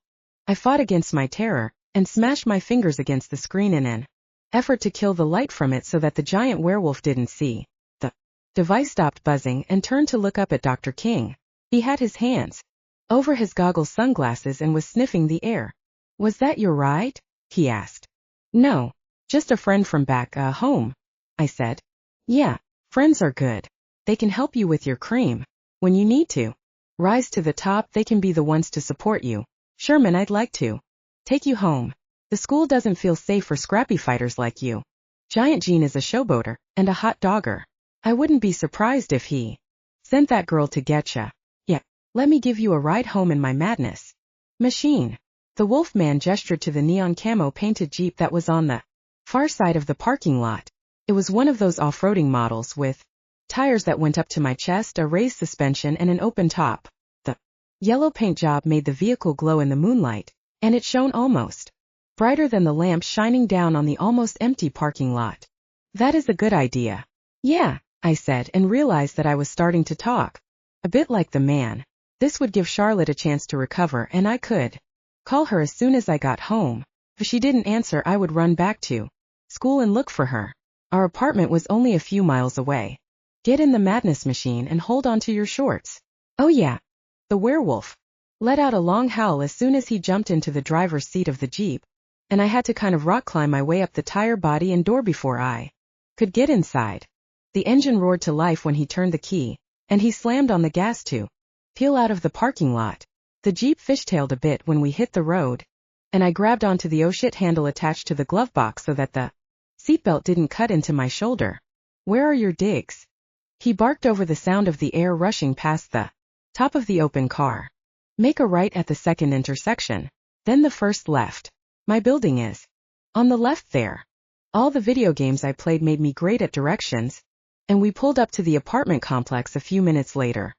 I fought against my terror, and smashed my fingers against the screen in an effort to kill the light from it so that the giant werewolf didn't see. The device stopped buzzing and turned to look up at Dr. King. He had his hands over his goggles sunglasses and was sniffing the air. Was that your ride? He asked. No, just a friend from back, home, I said. Yeah, friends are good. They can help you with your cream. When you need to rise to the top, they can be the ones to support you. Sherman, I'd like to take you home. The school doesn't feel safe for scrappy fighters like you. Giant Gene is a showboater and a hot dogger. I wouldn't be surprised if he sent that girl to getcha. Yeah, let me give you a ride home in my madness machine. The Wolfman gestured to the neon camo painted Jeep that was on the far side of the parking lot. It was one of those off-roading models with tires that went up to my chest, a raised suspension, and an open top. The yellow paint job made the vehicle glow in the moonlight, and it shone almost brighter than the lamps shining down on the almost empty parking lot. That is a good idea. Yeah, I said, and realized that I was starting to talk a bit like the man. This would give Charlotte a chance to recover, and I could call her as soon as I got home. If she didn't answer, I would run back to school and look for her. Our apartment was only a few miles away. Get in the madness machine and hold on to your shorts. Oh yeah. The werewolf let out a long howl as soon as he jumped into the driver's seat of the Jeep, and I had to kind of rock climb my way up the tire body and door before I could get inside. The engine roared to life when he turned the key, and he slammed on the gas to peel out of the parking lot. The Jeep fishtailed a bit when we hit the road, and I grabbed onto the oh-shit handle attached to the glove box so that the seatbelt didn't cut into my shoulder. Where are your digs? He barked over the sound of the air rushing past the top of the open car. Make a right at the second intersection, then the first left. My building is on the left there. All the video games I played made me great at directions, and we pulled up to the apartment complex a few minutes later.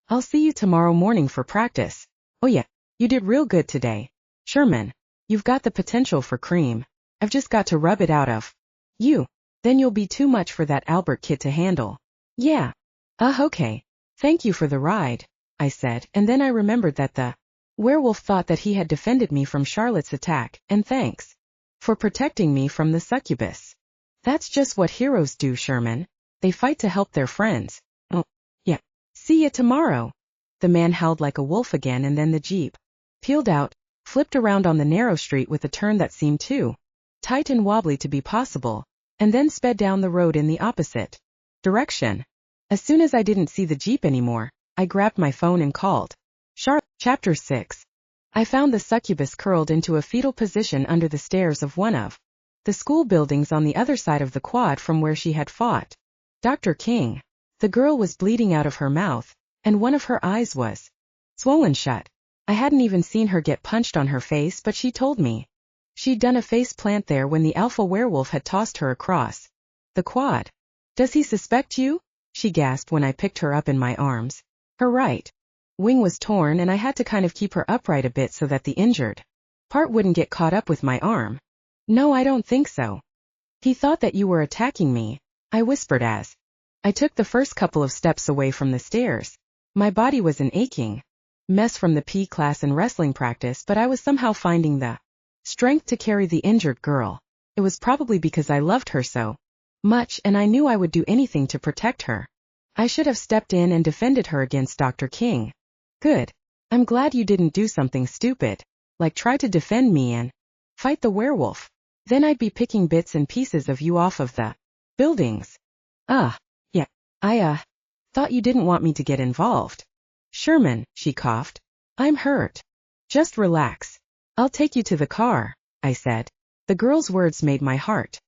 I'll see you tomorrow morning for practice. Oh yeah, you did real good today. Sherman, you've got the potential for cream. I've just got to rub it out of you. Then you'll be too much for that Albert kid to handle. Yeah. Okay. Thank you for the ride, I said, and then I remembered that the werewolf thought that he had defended me from Charlotte's attack, and thanks for protecting me from the succubus. That's just what heroes do, Sherman. They fight to help their friends. Oh, yeah. See ya tomorrow. The man howled like a wolf again, and then the Jeep peeled out, flipped around on the narrow street with a turn that seemed too tight and wobbly to be possible, and then sped down the road in the opposite direction. As soon as I didn't see the Jeep anymore, I grabbed my phone and called Charlotte. Chapter 6. I found the succubus curled into a fetal position under the stairs of one of the school buildings on the other side of the quad from where she had fought Dr. King. The girl was bleeding out of her mouth, and one of her eyes was swollen shut. I hadn't even seen her get punched on her face, but she told me she'd done a face plant there when the alpha werewolf had tossed her across the quad. Does he suspect you? She gasped when I picked her up in my arms. Her right wing was torn, and I had to kind of keep her upright a bit so that the injured part wouldn't get caught up with my arm. No, I don't think so. He thought that you were attacking me, I whispered as I took the first couple of steps away from the stairs. My body was an aching mess from the PE class and wrestling practice, but I was somehow finding the strength to carry the injured girl. It was probably because I loved her so much, and I knew I would do anything to protect her. I should have stepped in and defended her against Dr. King. Good. I'm glad you didn't do something stupid, like try to defend me and fight the werewolf. Then I'd be picking bits and pieces of you off of the buildings. Yeah. I thought you didn't want me to get involved. Sherman, she coughed. I'm hurt. Just relax. I'll take you to the car, I said. The girl's words made my heart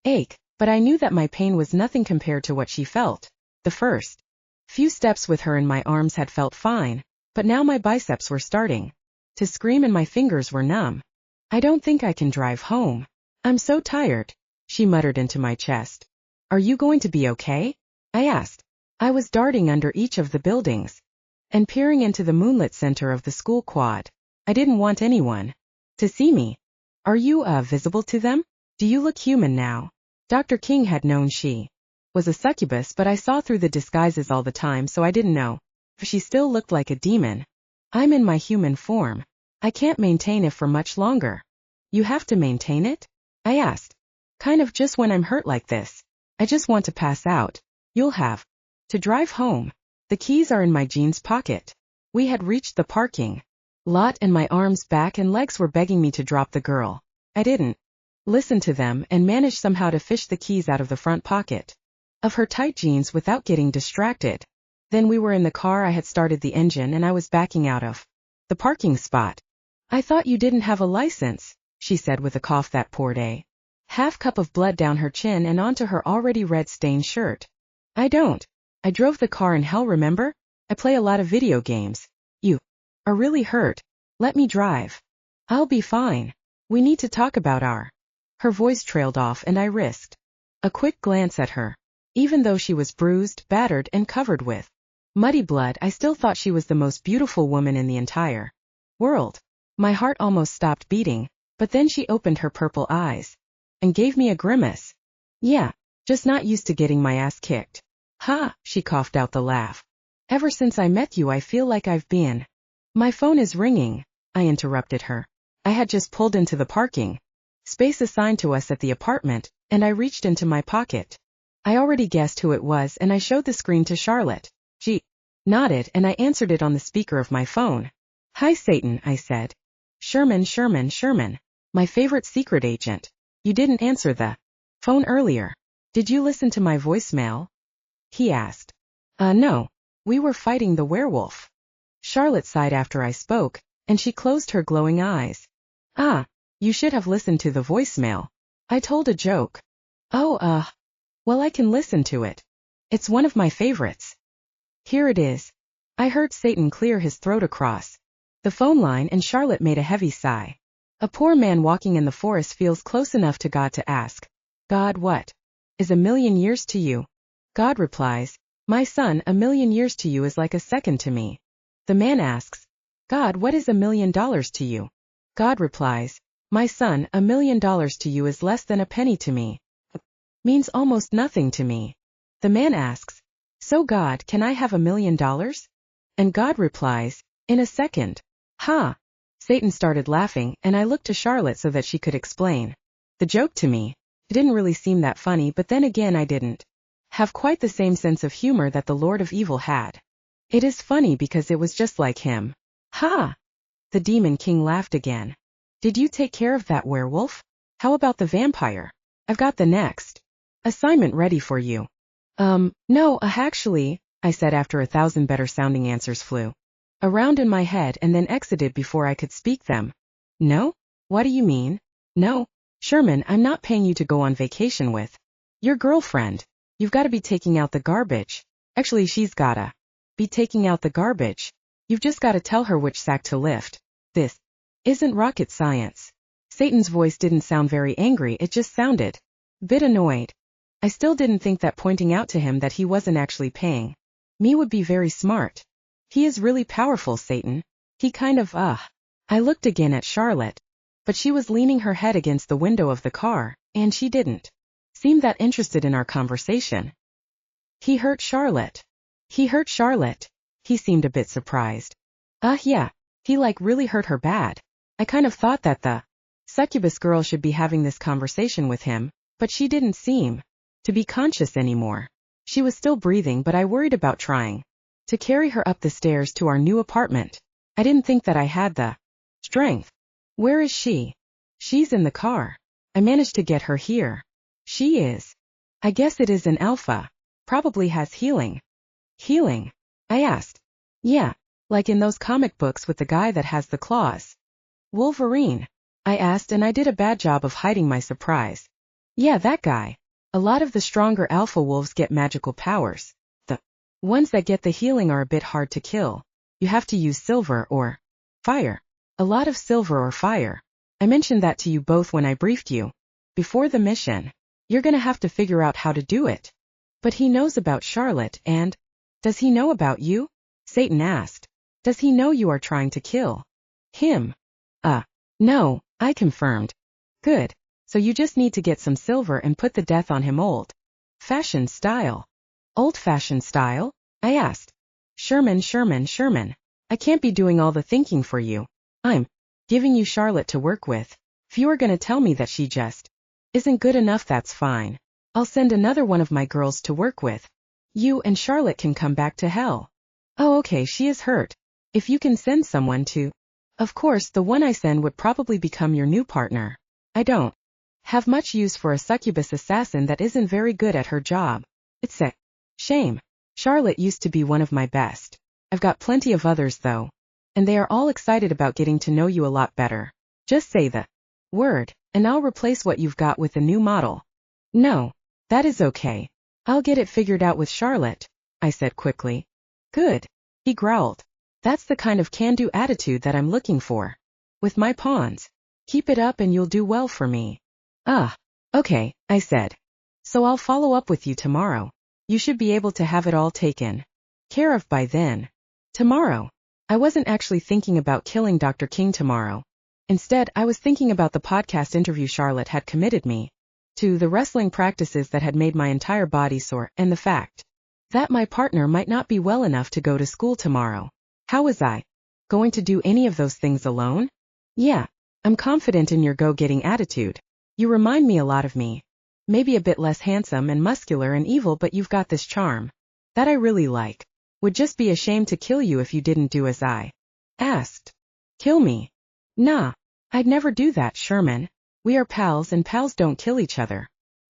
ache, but I knew that my pain was nothing compared to what she felt. The first few steps with her in my arms had felt fine, but now my biceps were starting to scream and my fingers were numb. I don't think I can drive home. I'm so tired, she muttered into my chest. Are you going to be okay? I asked. I was darting under each of the buildings and peering into the moonlit center of the school quad. I didn't want anyone to see me. Are you, visible to them? Do you look human now? Dr. King had known she was a succubus, but I saw through the disguises all the time, so I didn't know if she still looked like a demon. I'm in my human form. I can't maintain it for much longer. You have to maintain it? I asked. Kind of just when I'm hurt like this. I just want to pass out. You'll have to drive home. The keys are in my jeans pocket. We had reached the parking lot and my arms, back, and legs were begging me to drop the girl. I didn't listened to them, and managed somehow to fish the keys out of the front pocket of her tight jeans without getting distracted. Then we were in the car. I had started the engine and I was backing out of the parking spot. "I thought you didn't have a license," she said with a cough that poured a half cup of blood down her chin and onto her already red-stained shirt. "I don't. I drove the car in hell, remember? I play a lot of video games. You are really hurt. Let me drive." "I'll be fine. We need to talk about our—" Her voice trailed off and I risked a quick glance at her. Even though she was bruised, battered, and covered with muddy blood, I still thought she was the most beautiful woman in the entire world. My heart almost stopped beating, but then she opened her purple eyes and gave me a grimace. "Yeah, just not used to getting my ass kicked." "Ha," she coughed out the laugh. "Ever since I met you I feel like I've been—" "My phone is ringing," I interrupted her. I had just pulled into the parking space assigned to us at the apartment, and I reached into my pocket. I already guessed who it was and I showed the screen to Charlotte. She nodded and I answered it on the speaker of my phone. "Hi Satan," I said. Sherman, my favorite secret agent. You didn't answer the phone earlier. Did you listen to my voicemail?" he asked. No. We were fighting the werewolf." Charlotte sighed after I spoke, and she closed her glowing eyes. "Ah, you should have listened to the voicemail. I told a joke." "Oh, well, I can listen to it. It's one of my favorites." "Here it is." I heard Satan clear his throat across the phone line and Charlotte made a heavy sigh. "A poor man walking in the forest feels close enough to God to ask, 'God, what is a million years to you?' God replies, 'My son, a million years to you is like a second to me.' The man asks, 'God, what is $1 million to you?' God replies, 'My son, $1 million to you is less than a penny to me. Means almost nothing to me.' The man asks, 'So God, can I have $1 million?' And God replies, 'In a second.'" "Ha!" Satan started laughing and I looked to Charlotte so that she could explain the joke to me. It didn't really seem that funny, but then again I didn't have quite the same sense of humor that the Lord of Evil had. It is funny because it was just like him. "Ha!" The Demon King laughed again. "Did you take care of that werewolf? How about the vampire? I've got the next assignment ready for you." No, actually," I said after 1,000 better sounding answers flew around in my head and then exited before I could speak them. "No? What do you mean?" "No, Sherman, I'm not paying you to go on vacation with your girlfriend. You've got to be taking out the garbage. Actually, she's gotta be taking out the garbage. You've just got to tell her which sack to lift. This isn't rocket science." Satan's voice didn't sound very angry, it just sounded a bit annoyed. I still didn't think that pointing out to him that he wasn't actually paying me would be very smart. "He is really powerful, Satan. He kind of, I looked again at Charlotte, but she was leaning her head against the window of the car, and she didn't seem that interested in our conversation. "He hurt Charlotte." "He hurt Charlotte?" He seemed a bit surprised. Yeah, he really hurt her bad. I kind of thought that the succubus girl should be having this conversation with him, but she didn't seem to be conscious anymore. She was still breathing, but I worried about trying to carry her up the stairs to our new apartment. I didn't think that I had the strength. "Where is she?" "She's in the car. I managed to get her here." "She is. I guess it is an alpha. Probably has healing." "Healing?" I asked. "Yeah, like in those comic books with the guy that has the claws." "Wolverine?" I asked, and I did a bad job of hiding my surprise. "Yeah, that guy. A lot of the stronger alpha wolves get magical powers. The ones that get the healing are a bit hard to kill. You have to use silver or fire. A lot of silver or fire. I mentioned that to you both when I briefed you before the mission. You're gonna have to figure out how to do it." "But he knows about Charlotte and—" "Does he know about you?" Satan asked. "Does he know you are trying to kill him?" No, I confirmed. "Good. So you just need to get some silver and put the death on him old-fashioned style." "Old-fashioned style?" I asked. Sherman, I can't be doing all the thinking for you. I'm giving you Charlotte to work with. If you are gonna tell me that she just isn't good enough, that's fine. I'll send another one of my girls to work with. You and Charlotte can come back to hell." "Oh, okay, she is hurt. If you can send someone to—" "Of course, the one I send would probably become your new partner." "I don't have much use for a succubus assassin that isn't very good at her job. It's a shame. Charlotte used to be one of my best. I've got plenty of others though. And they are all excited about getting to know you a lot better. Just say the word, and I'll replace what you've got with a new model. No, that is okay. I'll get it figured out with Charlotte, I said quickly. Good, he growled. That's the kind of can-do attitude that I'm looking for. With my pawns. Keep it up and you'll do well for me. Okay, I said. So I'll follow up with you tomorrow. You should be able to have it all taken care of by then. Tomorrow. I wasn't actually thinking about killing Dr. King tomorrow. Instead, I was thinking about the podcast interview Charlotte had committed me to, the wrestling practices that had made my entire body sore, and the fact that my partner might not be well enough to go to school tomorrow. How was I going to do any of those things alone? Yeah, I'm confident in your go-getting attitude. You remind me a lot of me. Maybe a bit less handsome and muscular and evil, but you've got this charm that I really like. Would just be ashamed to kill you if you didn't do as I asked. Kill me? Nah, I'd never do that, Sherman. We are pals and pals don't kill each other.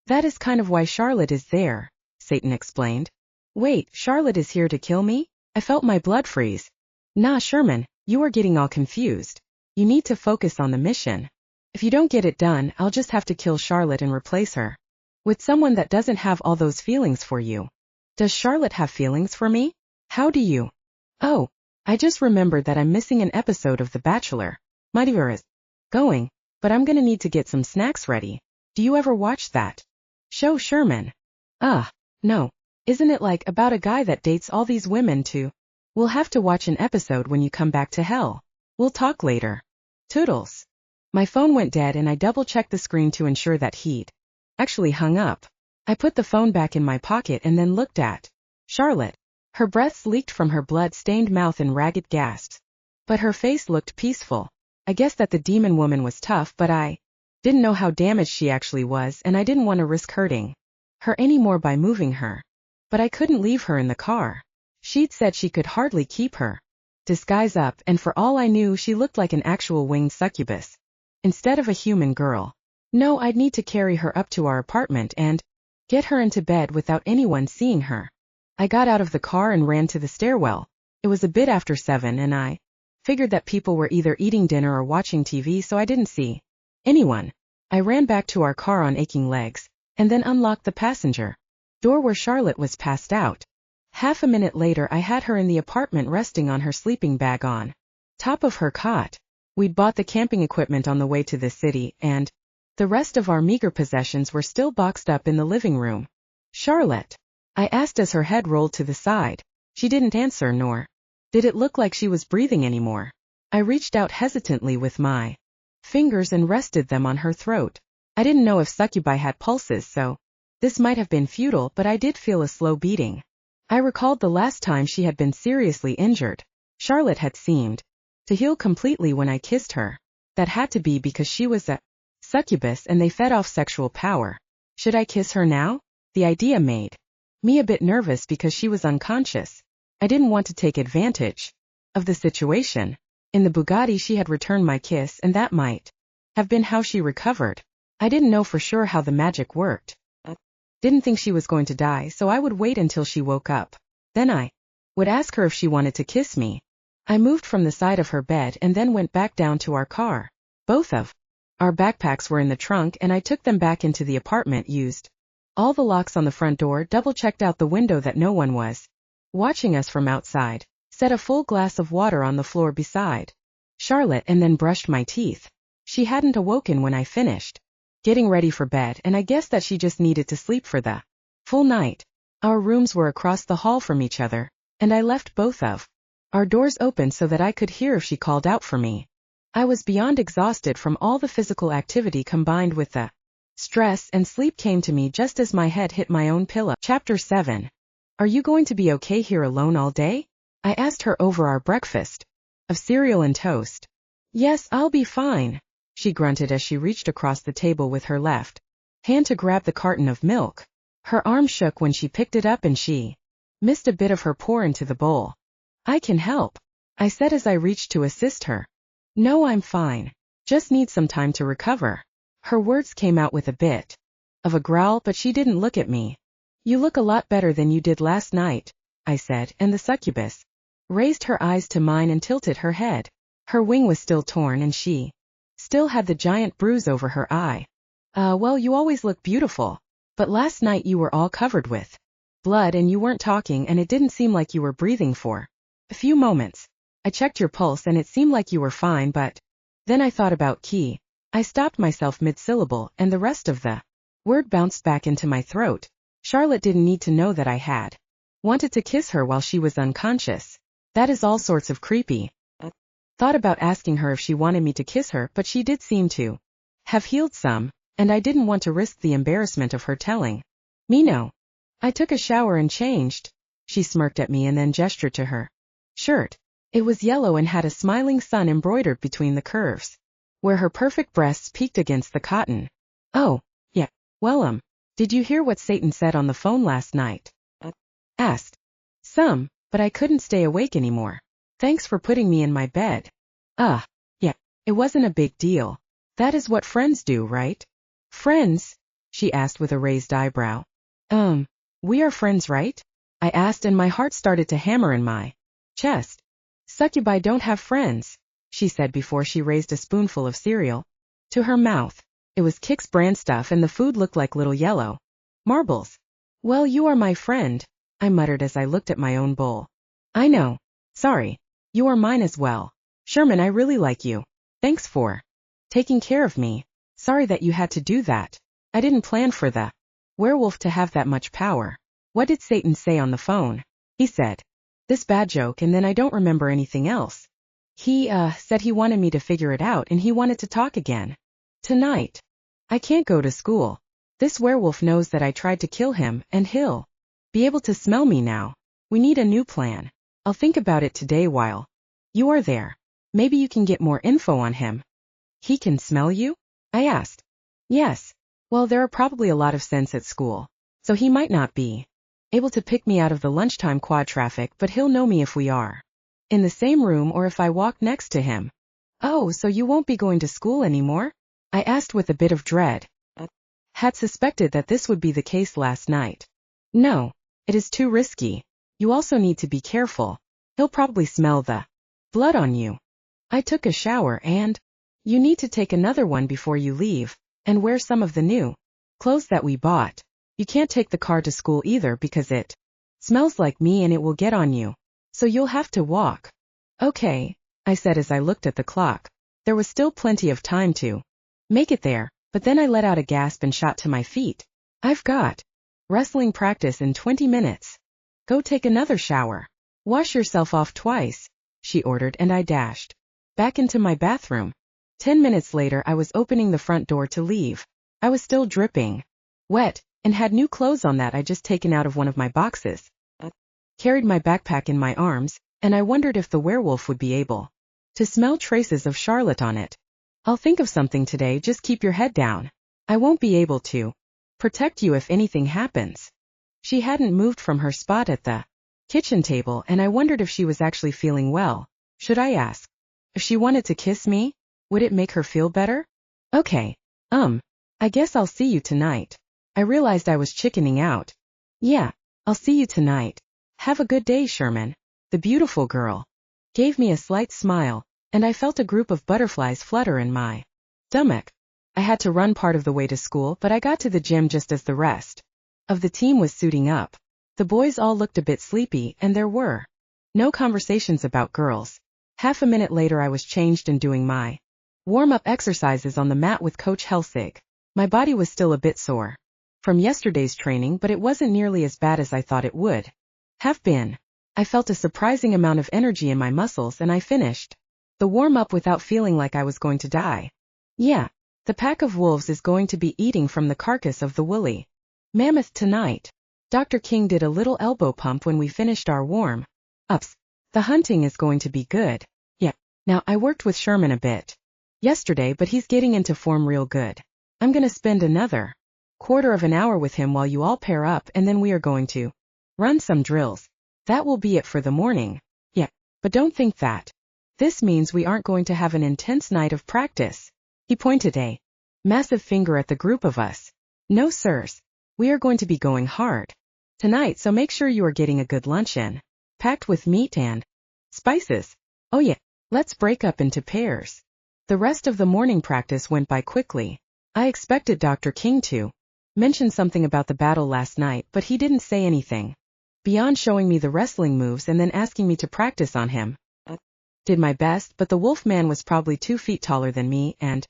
That is kind of why Charlotte is there, Satan explained. Wait, Charlotte is here to kill me? I felt my blood freeze. Nah, Sherman, you are getting all confused. You need to focus on the mission. If you don't get it done, I'll just have to kill Charlotte and replace her with someone that doesn't have all those feelings for you. Does Charlotte have feelings for me? How do you? Oh, I just remembered that I'm missing an episode of The Bachelor. NightWerewolf is going, but I'm gonna need to get some snacks ready. Do you ever watch that show, Sherman? No. Isn't it like about a guy that dates all these women too? We'll have to watch an episode when you come back to hell. We'll talk later. Toodles. My phone went dead and I double-checked the screen to ensure that he'd actually hung up. I put the phone back in my pocket and then looked at Charlotte. Her breaths leaked from her blood-stained mouth in ragged gasps. But her face looked peaceful. I guess that the demon woman was tough, but I didn't know how damaged she actually was, and I didn't want to risk hurting her anymore by moving her. But I couldn't leave her in the car. She'd said she could hardly keep her disguise up, and for all I knew she looked like an actual winged succubus instead of a human girl. No, I'd need to carry her up to our apartment and get her into bed without anyone seeing her. I got out of the car and ran to the stairwell. It was a bit after 7 and I figured that people were either eating dinner or watching TV, so I didn't see anyone. I ran back to our car on aching legs, and then unlocked the passenger door where Charlotte was passed out. Half a minute later I had her in the apartment resting on her sleeping bag on top of her cot. We'd bought the camping equipment on the way to the city, and the rest of our meager possessions were still boxed up in the living room. Charlotte, I asked as her head rolled to the side. She didn't answer, nor did it look like she was breathing anymore. I reached out hesitantly with my fingers and rested them on her throat. I didn't know if succubi had pulses, so this might have been futile, but I did feel a slow beating. I recalled the last time she had been seriously injured. Charlotte had seemed to heal completely when I kissed her. That had to be because she was a succubus and they fed off sexual power. Should I kiss her now? The idea made me a bit nervous because she was unconscious. I didn't want to take advantage of the situation. In the Bugatti she had returned my kiss, and that might have been how she recovered. I didn't know for sure how the magic worked. Didn't think she was going to die, so I would wait until she woke up. Then I would ask her if she wanted to kiss me. I moved from the side of her bed and then went back down to our car. Both of our backpacks were in the trunk and I took them back into the apartment, used all the locks on the front door, double-checked out the window that no one was watching us from outside, set a full glass of water on the floor beside Charlotte, and then brushed my teeth. She hadn't awoken when I finished getting ready for bed, and I guessed that she just needed to sleep for the full night. Our rooms were across the hall from each other, and I left both of our doors open so that I could hear if she called out for me. I was beyond exhausted from all the physical activity combined with the stress, and sleep came to me just as my head hit my own pillow. Chapter 7. Are you going to be okay here alone all day? I asked her over our breakfast of cereal and toast. Yes, I'll be fine, she grunted as she reached across the table with her left hand to grab the carton of milk. Her arm shook when she picked it up and she missed a bit of her pour into the bowl. I can help, I said as I reached to assist her. No, I'm fine. Just need some time to recover. Her words came out with a bit of a growl, but she didn't look at me. You look a lot better than you did last night, I said, and the succubus raised her eyes to mine and tilted her head. Her wing was still torn and she still had the giant bruise over her eye. Well, you always look beautiful, but last night you were all covered with blood and you weren't talking and it didn't seem like you were breathing for a few moments. I checked your pulse and it seemed like you were fine, but then I thought about Key. I stopped myself mid-syllable and the rest of the word bounced back into my throat. Charlotte didn't need to know that I had wanted to kiss her while she was unconscious. That is all sorts of creepy. Thought about asking her if she wanted me to kiss her, but she did seem to have healed some, and I didn't want to risk the embarrassment of her telling me no. I took a shower and changed. She smirked at me and then gestured to her shirt. It was yellow and had a smiling sun embroidered between the curves, where her perfect breasts peeked against the cotton. Oh, yeah. Well, did you hear what Satan said on the phone last night? Asked. Some, but I couldn't stay awake anymore. Thanks for putting me in my bed. Yeah. It wasn't a big deal. That is what friends do, right? Friends? She asked with a raised eyebrow. We are friends, right? I asked and my heart started to hammer in my chest. Succubi don't have friends, she said before she raised a spoonful of cereal to her mouth. It was Kick's brand stuff and the food looked like little yellow marbles. Well, you are my friend, I muttered as I looked at my own bowl. I know. Sorry. You are mine as well. Sherman, I really like you. Thanks for taking care of me. Sorry that you had to do that. I didn't plan for the werewolf to have that much power. What did Satan say on the phone? He said this bad joke and then I don't remember anything else. He, said he wanted me to figure it out and he wanted to talk again. Tonight. I can't go to school. This werewolf knows that I tried to kill him and he'll be able to smell me now. We need a new plan. I'll think about it today while you are there. Maybe you can get more info on him. He can smell you? I asked. Yes. Well, there are probably a lot of scents at school, so he might not be able to pick me out of the lunchtime quad traffic, but he'll know me if we are in the same room or if I walk next to him. Oh, so you won't be going to school anymore? I asked with a bit of dread. Had suspected that this would be the case last night. No, it is too risky. You also need to be careful. He'll probably smell the blood on you. I took a shower and you need to take another one before you leave and wear some of the new clothes that we bought. You can't take the car to school either because it smells like me and it will get on you. So you'll have to walk. Okay, I said as I looked at the clock. There was still plenty of time to make it there, but then I let out a gasp and shot to my feet. I've got wrestling practice in 20 minutes. Go take another shower. Wash yourself off twice, she ordered, and I dashed back into my bathroom. 10 minutes later I was opening the front door to leave. I was still dripping wet and had new clothes on that I just taken out of one of my boxes. Carried my backpack in my arms, and I wondered if the werewolf would be able to smell traces of Charlotte on it. I'll think of something today, just keep your head down. I won't be able to protect you if anything happens. She hadn't moved from her spot at the kitchen table and I wondered if she was actually feeling well. Should I ask? If she wanted to kiss me, would it make her feel better? Okay. I guess I'll see you tonight. I realized I was chickening out. Yeah, I'll see you tonight. Have a good day, Sherman. The beautiful girl gave me a slight smile, and I felt a group of butterflies flutter in my stomach. I had to run part of the way to school, but I got to the gym just as the rest of the team was suiting up. The boys all looked a bit sleepy, and there were no conversations about girls. Half a minute later I was changed and doing my warm-up exercises on the mat with Coach Helsig. My body was still a bit sore from yesterday's training, but it wasn't nearly as bad as I thought it would have been. I felt a surprising amount of energy in my muscles and I finished the warm-up without feeling like I was going to die. Yeah, the pack of wolves is going to be eating from the carcass of the woolly mammoth tonight. Dr. King did a little elbow pump when we finished our warm-ups. The hunting is going to be good. Yeah. Now, I worked with Sherman a bit yesterday, but he's getting into form real good. I'm gonna spend another quarter of an hour with him while you all pair up and then we are going to run some drills. That will be it for the morning. Yeah, but don't think that this means we aren't going to have an intense night of practice. He pointed a massive finger at the group of us. No sirs. We are going to be going hard tonight, so make sure you are getting a good luncheon, packed with meat and spices. Oh yeah, let's break up into pairs. The rest of the morning practice went by quickly. I expected Dr. King to mention something about the battle last night, but he didn't say anything beyond showing me the wrestling moves and then asking me to practice on him. Did my best, but the wolf man was probably 2 feet taller than me and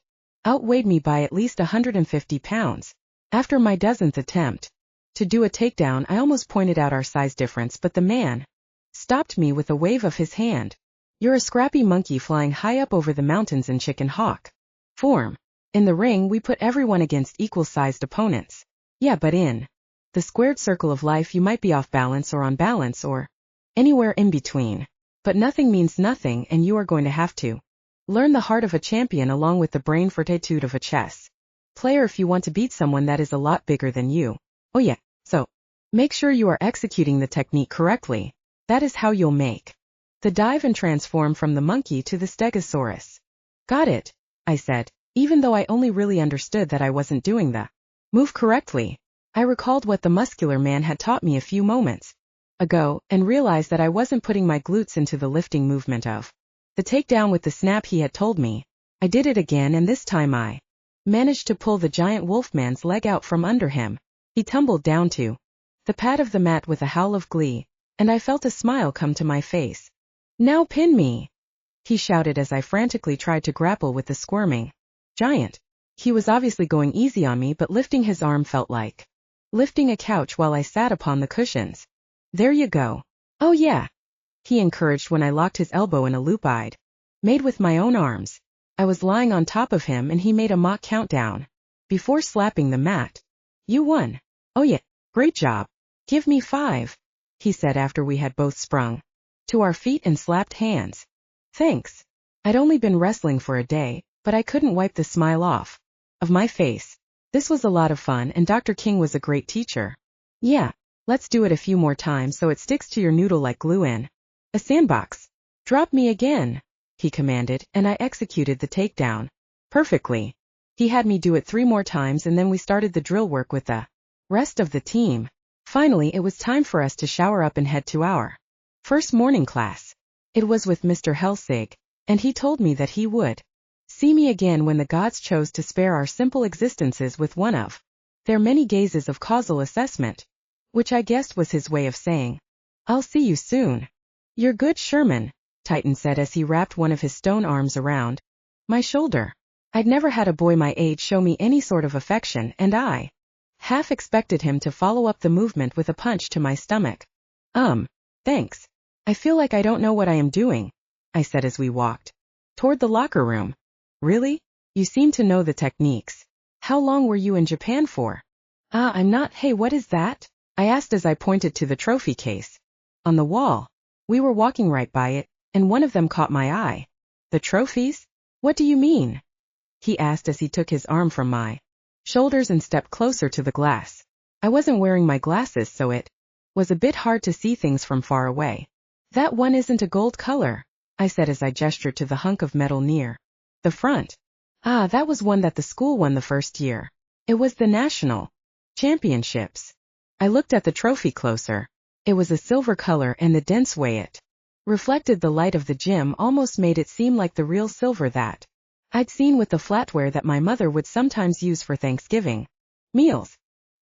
outweighed me by at least 150 pounds. After my dozenth attempt to do a takedown, I almost pointed out our size difference, but the man stopped me with a wave of his hand. You're a scrappy monkey flying high up over the mountains in chicken hawk form. In the ring, we put everyone against equal-sized opponents. Yeah, but in the squared circle of life, you might be off balance or on balance or anywhere in between. But nothing means nothing, and you are going to have to learn the heart of a champion along with the brain fortitude of a chess player if you want to beat someone that is a lot bigger than you. Oh yeah, so make sure you are executing the technique correctly. That is how you'll make the dive and transform from the monkey to the stegosaurus. Got it, I said, even though I only really understood that I wasn't doing the move correctly. I recalled what the muscular man had taught me a few moments ago, and realized that I wasn't putting my glutes into the lifting movement of the takedown with the snap he had told me. I did it again, and this time I managed to pull the giant wolfman's leg out from under him. He tumbled down to the pad of the mat with a howl of glee, and I felt a smile come to my face. Now pin me, he shouted as I frantically tried to grapple with the squirming giant. He was obviously going easy on me, but lifting his arm felt like lifting a couch while I sat upon the cushions. There you go. Oh yeah, he encouraged when I locked his elbow in a loop I'd made with my own arms. I was lying on top of him, and he made a mock countdown before slapping the mat. You won. Oh yeah, great job. Give me 5, he said after we had both sprung to our feet and slapped hands. Thanks. I'd only been wrestling for a day, but I couldn't wipe the smile off of my face. This was a lot of fun, and Dr. King was a great teacher. Yeah, let's do it a few more times so it sticks to your noodle like glue in a sandbox. Drop me again, he commanded, and I executed the takedown perfectly. He had me do it 3 more times, and then we started the drill work with the rest of the team. Finally, it was time for us to shower up and head to our first morning class. It was with Mr. Helsig, and he told me that he would see me again when the gods chose to spare our simple existences with one of their many gazes of causal assessment, which I guessed was his way of saying, I'll see you soon. You're good, Sherman, Titan said as he wrapped one of his stone arms around my shoulder. I'd never had a boy my age show me any sort of affection, and I half expected him to follow up the movement with a punch to my stomach. Thanks. I feel like I don't know what I am doing, I said as we walked toward the locker room. Really? You seem to know the techniques. How long were you in Japan for? I'm not. Hey, what is that? I asked as I pointed to the trophy case on the wall. We were walking right by it, and one of them caught my eye. The trophies? What do you mean? He asked as he took his arm from my shoulders and stepped closer to the glass. I wasn't wearing my glasses, so it was a bit hard to see things from far away. That one isn't a gold color, I said as I gestured to the hunk of metal near the front. That was one that the school won the first year. It was the national championships. I looked at the trophy closer. It was a silver color, and the dense way it reflected the light of the gym almost made it seem like the real silver that I'd seen with the flatware that my mother would sometimes use for Thanksgiving meals.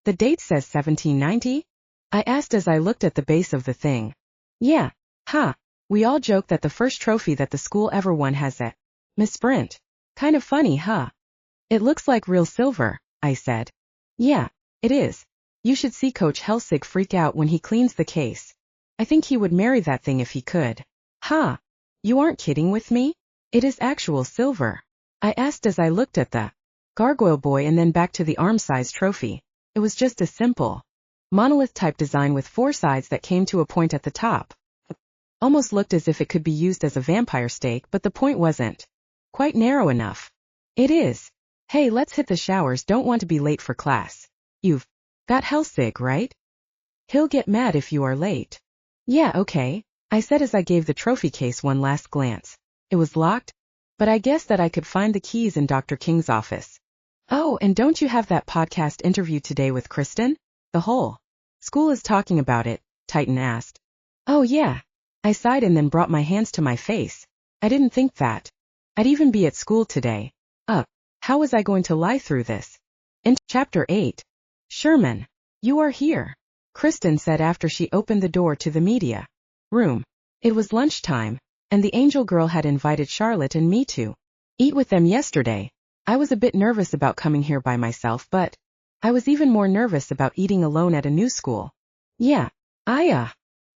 The date says 1790? I asked as I looked at the base of the thing. Yeah. We all joke that the first trophy that the school ever won has a misprint. Kind of funny, huh? It looks like real silver, I said. Yeah, it is. You should see Coach Helsig freak out when he cleans the case. I think he would marry that thing if he could. You aren't kidding with me? It is actual silver, I asked as I looked at the gargoyle boy and then back to the arm-sized trophy. It was just a simple monolith-type design with 4 sides that came to a point at the top. Almost looked as if it could be used as a vampire stake, but the point wasn't quite narrow enough. It is. Hey, let's hit the showers, don't want to be late for class. You've got Helsig, right? He'll get mad if you are late. Yeah, okay, I said as I gave the trophy case one last glance. It was locked, but I guessed that I could find the keys in Dr. King's office. Oh, and don't you have that podcast interview today with Kristen? The whole school is talking about it, Titan asked. Oh yeah. I sighed and then brought my hands to my face. I didn't think that I'd even be at school today. How was I going to lie through this? In Chapter 8. Sherman, you are here, Kristen said after she opened the door to the media room. It was lunchtime, and the angel girl had invited Charlotte and me to eat with them yesterday. I was a bit nervous about coming here by myself, but I was even more nervous about eating alone at a new school. Yeah,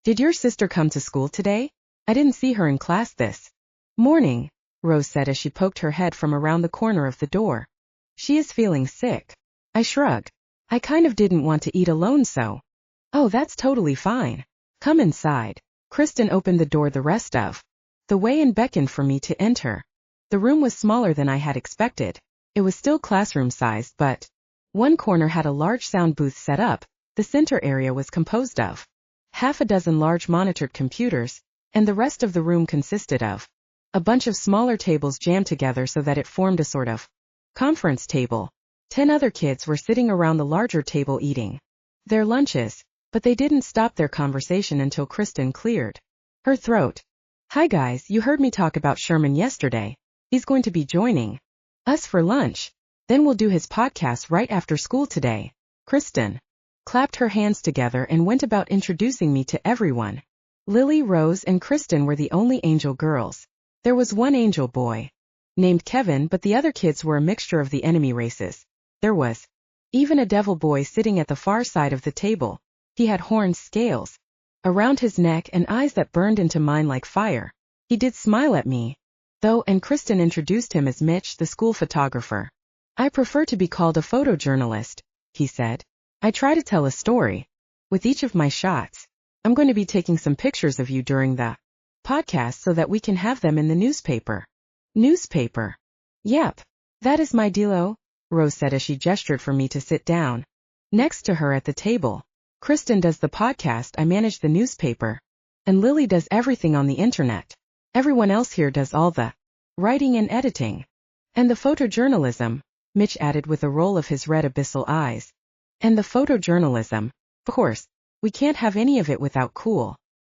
did your sister come to school today? I didn't see her in class this morning, Rose said as she poked her head from around the corner of the door. She is feeling sick. I shrugged. I kind of didn't want to eat alone, so. Oh, that's totally fine. Come inside. Kristen opened the door the rest of the way and beckoned for me to enter. The room was smaller than I had expected. It was still classroom-sized, but one corner had a large sound booth set up. The center area was composed of half a dozen large monitored computers, and the rest of the room consisted of a bunch of smaller tables jammed together so that it formed a sort of conference table. 10 other kids were sitting around the larger table eating their lunches, but they didn't stop their conversation until Kristen cleared her throat. Hi guys, you heard me talk about Sherman yesterday. He's going to be joining us for lunch. Then we'll do his podcast right after school today. Kristen clapped her hands together and went about introducing me to everyone. Lily, Rose, and Kristen were the only angel girls. There was one angel boy named Kevin, but the other kids were a mixture of the enemy races. There was even a devil boy sitting at the far side of the table. He had horns, scales around his neck, and eyes that burned into mine like fire. He did smile at me, though, and Kristen introduced him as Mitch, the school photographer. I prefer to be called a photojournalist, he said. I try to tell a story with each of my shots. I'm going to be taking some pictures of you during the podcast so that we can have them in the newspaper. Newspaper? Yep. That is my dealo, Rose said as she gestured for me to sit down next to her at the table. Kristen does the podcast, I manage the newspaper, and Lily does everything on the internet. Everyone else here does all the writing and editing. And the photojournalism, Mitch added with a roll of his red abyssal eyes. And the photojournalism, of course, we can't have any of it without cool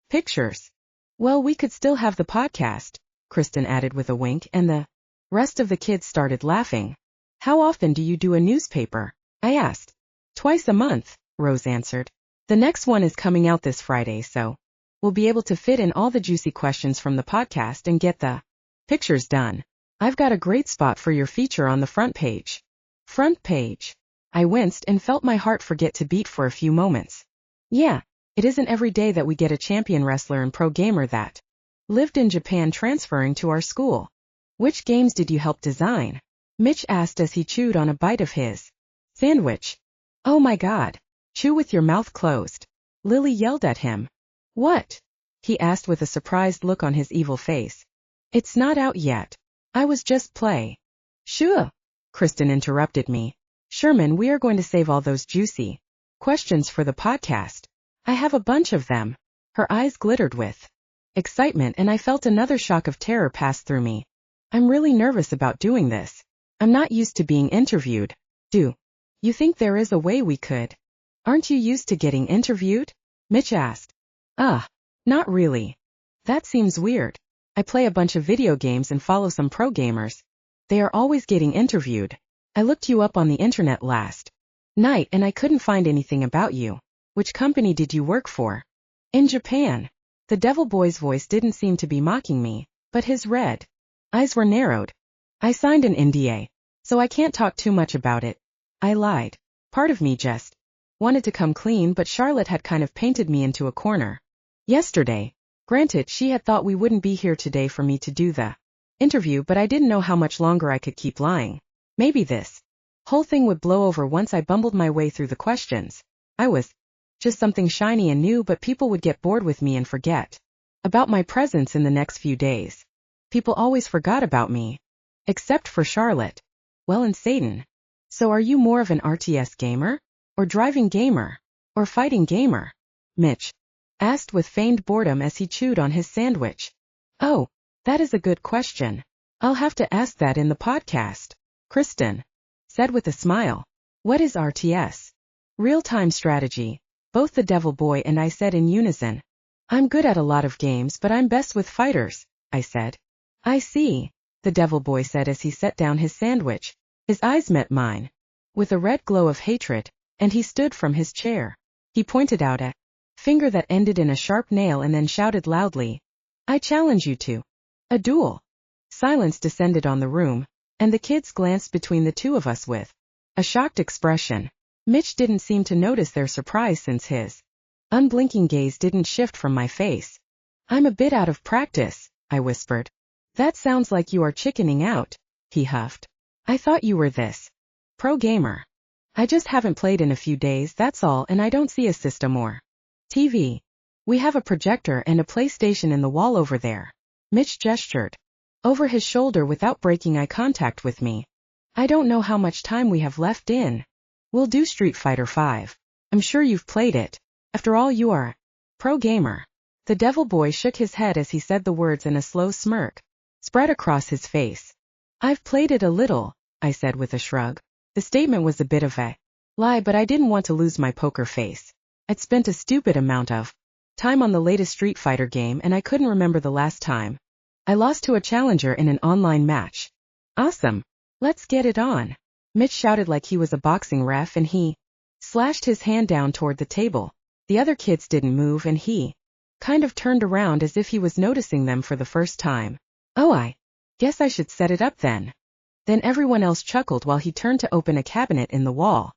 pictures. Well, we could still have the podcast, Kristen added with a wink, and the rest of the kids started laughing. How often do you do a newspaper? I asked. Twice a month, Rose answered. The next one is coming out this Friday, so we'll be able to fit in all the juicy questions from the podcast and get the pictures done. I've got a great spot for your feature on the front page. Front page. I winced and felt my heart forget to beat for a few moments. Yeah, it isn't every day that we get a champion wrestler and pro gamer that lived in Japan transferring to our school. Which games did you help design? Mitch asked as he chewed on a bite of his sandwich. Oh my God. Chew with your mouth closed. Lily yelled at him. What? He asked with a surprised look on his evil face. It's not out yet. I was just play. Sure. Kristen interrupted me. Sherman, we are going to save all those juicy questions for the podcast. I have a bunch of them. Her eyes glittered with excitement, and I felt another shock of terror pass through me. I'm really nervous about doing this. I'm not used to being interviewed. Do you think there is a way we could? Aren't you used to getting interviewed? Mitch asked. Not really. That seems weird. I play a bunch of video games and follow some pro gamers. They are always getting interviewed. I looked you up on the internet last night and I couldn't find anything about you. Which company did you work for? In Japan. The devil boy's voice didn't seem to be mocking me, but his red eyes were narrowed. I signed an NDA, so I can't talk too much about it. I lied. Part of me just wanted to come clean, but Charlotte had kind of painted me into a corner yesterday. Granted, she had thought we wouldn't be here today for me to do the interview, but I didn't know how much longer I could keep lying. Maybe this whole thing would blow over once I bumbled my way through the questions. I was just something shiny and new, but people would get bored with me and forget about my presence in the next few days. People always forgot about me. Except for Charlotte. Well, and Satan. So are you more of an RTS gamer? Or driving gamer? Or fighting gamer? Mitch asked with feigned boredom as he chewed on his sandwich. Oh, that is a good question. I'll have to ask that in the podcast. Kristen said with a smile. What is RTS? Real-time strategy, both the devil boy and I said in unison. I'm good at a lot of games, but I'm best with fighters, I said. I see, the devil boy said as he set down his sandwich. His eyes met mine, with a red glow of hatred, and he stood from his chair. He pointed out a finger that ended in a sharp nail and then shouted loudly, I challenge you to a duel. Silence descended on the room, and the kids glanced between the two of us with a shocked expression. Mitch didn't seem to notice their surprise since his unblinking gaze didn't shift from my face. I'm a bit out of practice, I whispered. That sounds like you are chickening out, he huffed. I thought you were this pro gamer. I just haven't played in a few days, that's all, and I don't see a system or TV. We have a projector and a PlayStation in the wall over there. Mitch gestured over his shoulder without breaking eye contact with me. I don't know how much time we have left in. We'll do Street Fighter 5. I'm sure you've played it. After all, you are a pro gamer. The devil boy shook his head as he said the words, and a slow smirk spread across his face. I've played it a little, I said with a shrug. The statement was a bit of a lie, but I didn't want to lose my poker face. I'd spent a stupid amount of time on the latest Street Fighter game, and I couldn't remember the last time I lost to a challenger in an online match. Awesome. Let's get it on. Mitch shouted like he was a boxing ref, and he slashed his hand down toward the table. The other kids didn't move, and he kind of turned around as if he was noticing them for the first time. Oh, I guess I should set it up then. Then everyone else chuckled while he turned to open a cabinet in the wall.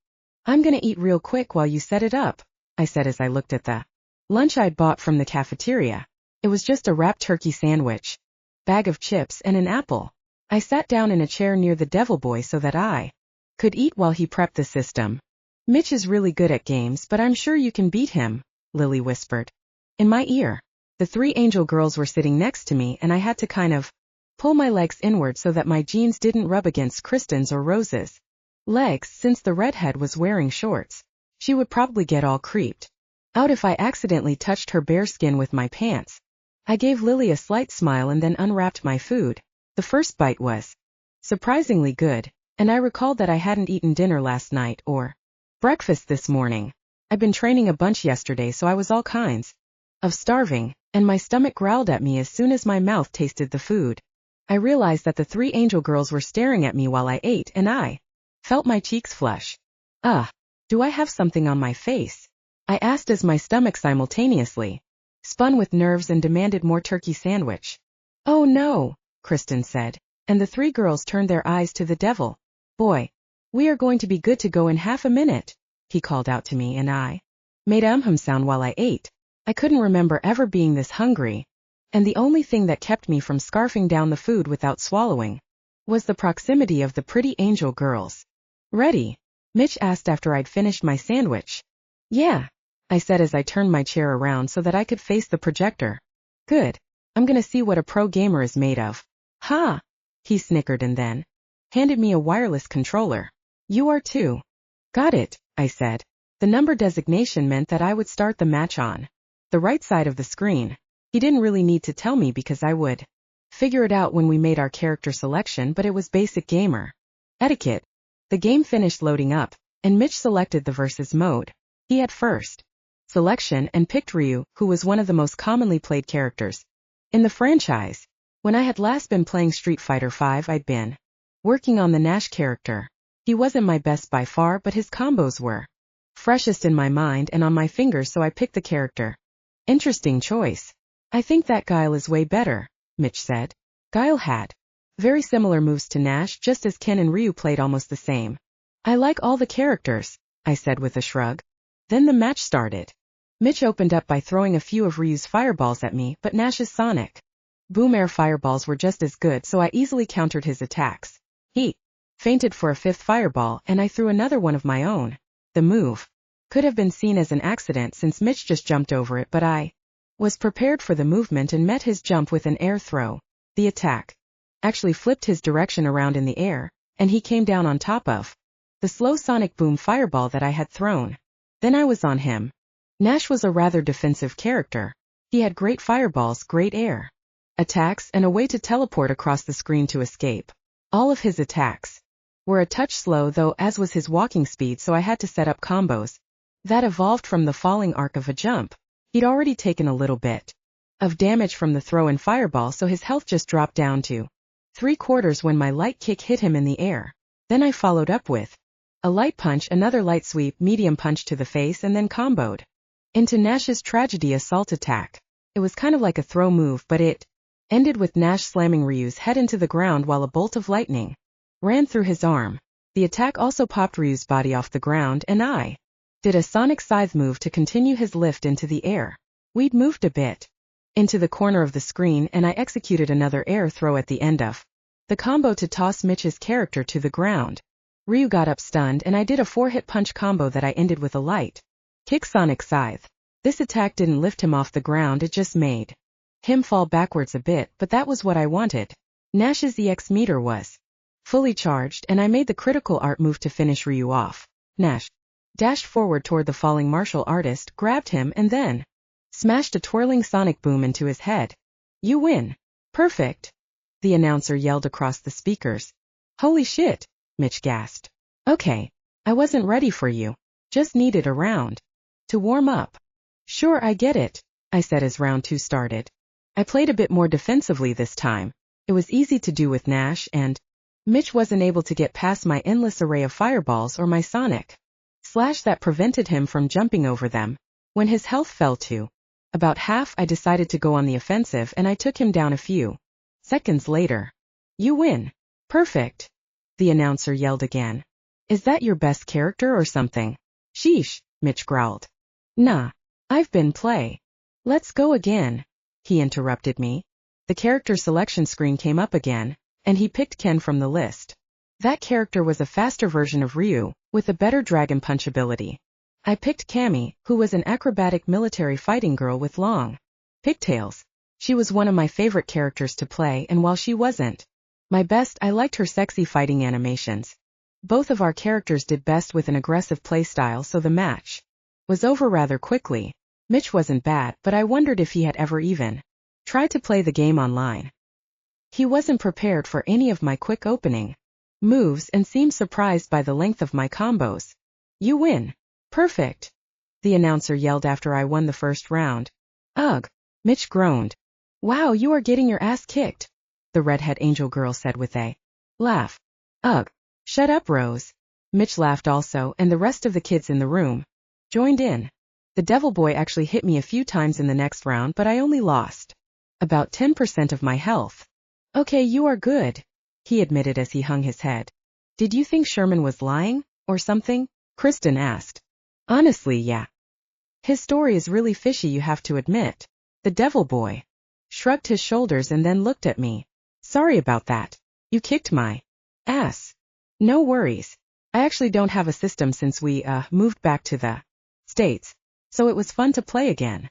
I'm gonna eat real quick while you set it up, I said as I looked at the lunch I'd bought from the cafeteria. It was just a wrapped turkey sandwich, bag of chips, and an apple. I sat down in a chair near the devil boy so that I could eat while he prepped the system. Mitch is really good at games, but I'm sure you can beat him, Lily whispered in my ear. The three angel girls were sitting next to me, and I had to kind of pull my legs inward so that my jeans didn't rub against Kristen's or Rose's legs, since the redhead was wearing shorts. She would probably get all creeped out if I accidentally touched her bare skin with my pants. I gave Lily a slight smile and then unwrapped my food. The first bite was surprisingly good, and I recalled that I hadn't eaten dinner last night or breakfast this morning. I'd been training a bunch yesterday, so I was all kinds of starving, and my stomach growled at me as soon as my mouth tasted the food. I realized that the three angel girls were staring at me while I ate, and I felt my cheeks flush. Do I have something on my face? I asked as my stomach simultaneously spun with nerves and demanded more turkey sandwich. Oh no, Kristen said, and the three girls turned their eyes to the devil boy. We are going to be good to go in half a minute, he called out to me, and I made a sound while I ate. I couldn't remember ever being this hungry, and the only thing that kept me from scarfing down the food without swallowing was the proximity of the pretty angel girls. Ready? Mitch asked after I'd finished my sandwich. Yeah, I said as I turned my chair around so that I could face the projector. Good. I'm gonna see what a pro gamer is made of. Ha! He snickered and then handed me a wireless controller. You are too. Got it, I said. The number designation meant that I would start the match on the right side of the screen. He didn't really need to tell me because I would figure it out when we made our character selection, but it was basic gamer etiquette. The game finished loading up, and Mitch selected the versus mode. He had first selection and picked Ryu, who was one of the most commonly played characters in the franchise. When I had last been playing Street Fighter 5, I'd been working on the Nash character. He wasn't my best by far, but his combos were freshest in my mind and on my fingers, so I picked the character. Interesting choice. I think that Guile is way better, Mitch said. Guile had very similar moves to Nash, just as Ken and Ryu played almost the same. I like all the characters, I said with a shrug. Then the match started. Mitch opened up by throwing a few of Ryu's fireballs at me, but Nash's sonic boom air fireballs were just as good, so I easily countered his attacks. He feinted for a fifth fireball, and I threw another one of my own. The move could have been seen as an accident since Mitch just jumped over it, but I was prepared for the movement and met his jump with an air throw. The attack actually flipped his direction around in the air, and he came down on top of the slow sonic boom fireball that I had thrown. Then I was on him. Nash was a rather defensive character. He had great fireballs, great air attacks, and a way to teleport across the screen to escape. All of his attacks were a touch slow though, as was his walking speed, so I had to set up combos that evolved from the falling arc of a jump. He'd already taken a little bit of damage from the throw and fireball, so his health just dropped down to 3/4 when my light kick hit him in the air. Then I followed up with a light punch, another light sweep, medium punch to the face, and then comboed into Nash's tragedy assault attack. It was kind of like a throw move, but it ended with Nash slamming Ryu's head into the ground while a bolt of lightning ran through his arm. The attack also popped Ryu's body off the ground, and I did a sonic scythe move to continue his lift into the air. We'd moved a bit into the corner of the screen, and I executed another air throw at the end of the combo to toss Mitch's character to the ground. Ryu got up stunned, and I did a 4-hit punch combo that I ended with a light kick sonic scythe. This attack didn't lift him off the ground, it just made him fall backwards a bit, but that was what I wanted. Nash's EX meter was fully charged, and I made the critical art move to finish Ryu off. Nash dashed forward toward the falling martial artist, grabbed him, and then smashed a twirling sonic boom into his head. "You win." "Perfect," the announcer yelled across the speakers. "Holy shit," Mitch gasped. "Okay, I wasn't ready for you. Just needed a round to warm up." "Sure, I get it," I said as round 2 started. I played a bit more defensively this time. It was easy to do with Nash, and Mitch wasn't able to get past my endless array of fireballs or my sonic slash that prevented him from jumping over them. When his health fell to about half, I decided to go on the offensive, and I took him down a few seconds later. "You win." "Perfect," the announcer yelled again. "Is that your best character or something?" "Sheesh," Mitch growled. "Nah, I've been play." "Let's go again," he interrupted me. The character selection screen came up again, and he picked Ken from the list. That character was a faster version of Ryu, with a better dragon punch ability. I picked Cammy, who was an acrobatic military fighting girl with long pigtails. She was one of my favorite characters to play, and while she wasn't my best, I liked her sexy fighting animations. Both of our characters did best with an aggressive playstyle, so the match was over rather quickly. Mitch wasn't bad, but I wondered if he had ever even tried to play the game online. He wasn't prepared for any of my quick opening moves and seemed surprised by the length of my combos. "You win." "Perfect," the announcer yelled after I won the first round. "Ugh," Mitch groaned. "Wow, you are getting your ass kicked," the redhead angel girl said with a laugh. "Ugh. Shut up, Rose." Mitch laughed also, and the rest of the kids in the room joined in. The devil boy actually hit me a few times in the next round, but I only lost about 10% of my health. "Okay, you are good," he admitted as he hung his head. "Did you think Sherman was lying, or something?" Kristen asked. "Honestly, yeah. His story is really fishy, you have to admit." The devil boy shrugged his shoulders and then looked at me. "Sorry about that. You kicked my ass." "No worries. I actually don't have a system since we, moved back to the States, so it was fun to play again.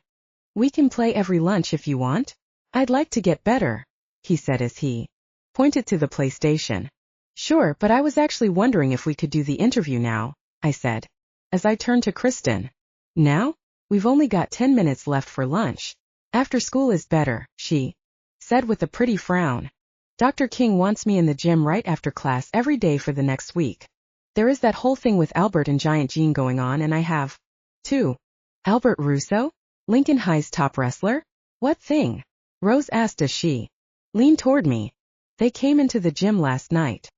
We can play every lunch if you want." "I'd like to get better," he said as he pointed to the PlayStation. "Sure, but I was actually wondering if we could do the interview now," I said, as I turned to Kristen. "Now? We've only got 10 minutes left for lunch. After school is better," she said with a pretty frown. "Dr. King wants me in the gym right after class every day for the next week. There is that whole thing with Albert and Giant Gene going on, and I have to." "Albert Russo? Lincoln High's top wrestler? What thing?" Rose asked as she leaned toward me. "They came into the gym last night."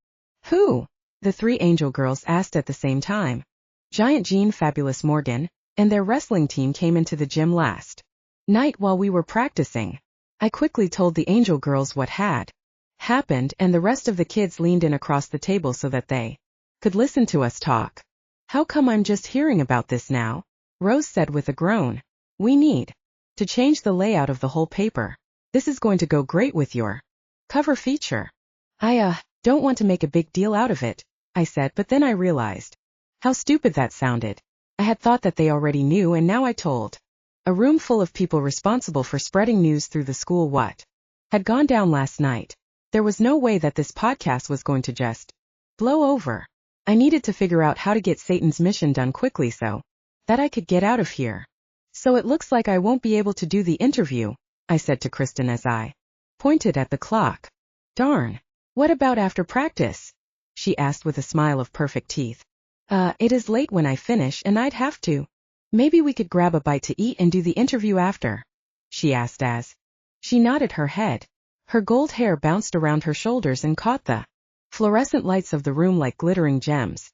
"Who?" the 3 angel girls asked at the same time. "Giant Gene, Fabulous Morgan, and their wrestling team came into the gym last night while we were practicing." I quickly told the angel girls what had happened, and the rest of the kids leaned in across the table so that they could listen to us talk. "How come I'm just hearing about this now?" Rose said with a groan. "We need to change the layout of the whole paper. This is going to go great with your cover feature." "I, don't want to make a big deal out of it," I said, but then I realized how stupid that sounded. I had thought that they already knew, and now I told a room full of people responsible for spreading news through the school what had gone down last night. There was no way that this podcast was going to just blow over. I needed to figure out how to get Satan's mission done quickly so that I could get out of here. "So it looks like I won't be able to do the interview," I said to Kristen as I pointed at the clock. "Darn. What about after practice?" she asked with a smile of perfect teeth. It is late when I finish and I'd have to. Maybe we could grab a bite to eat and do the interview after, she asked as she nodded her head. Her gold hair bounced around her shoulders and caught the fluorescent lights of the room like glittering gems.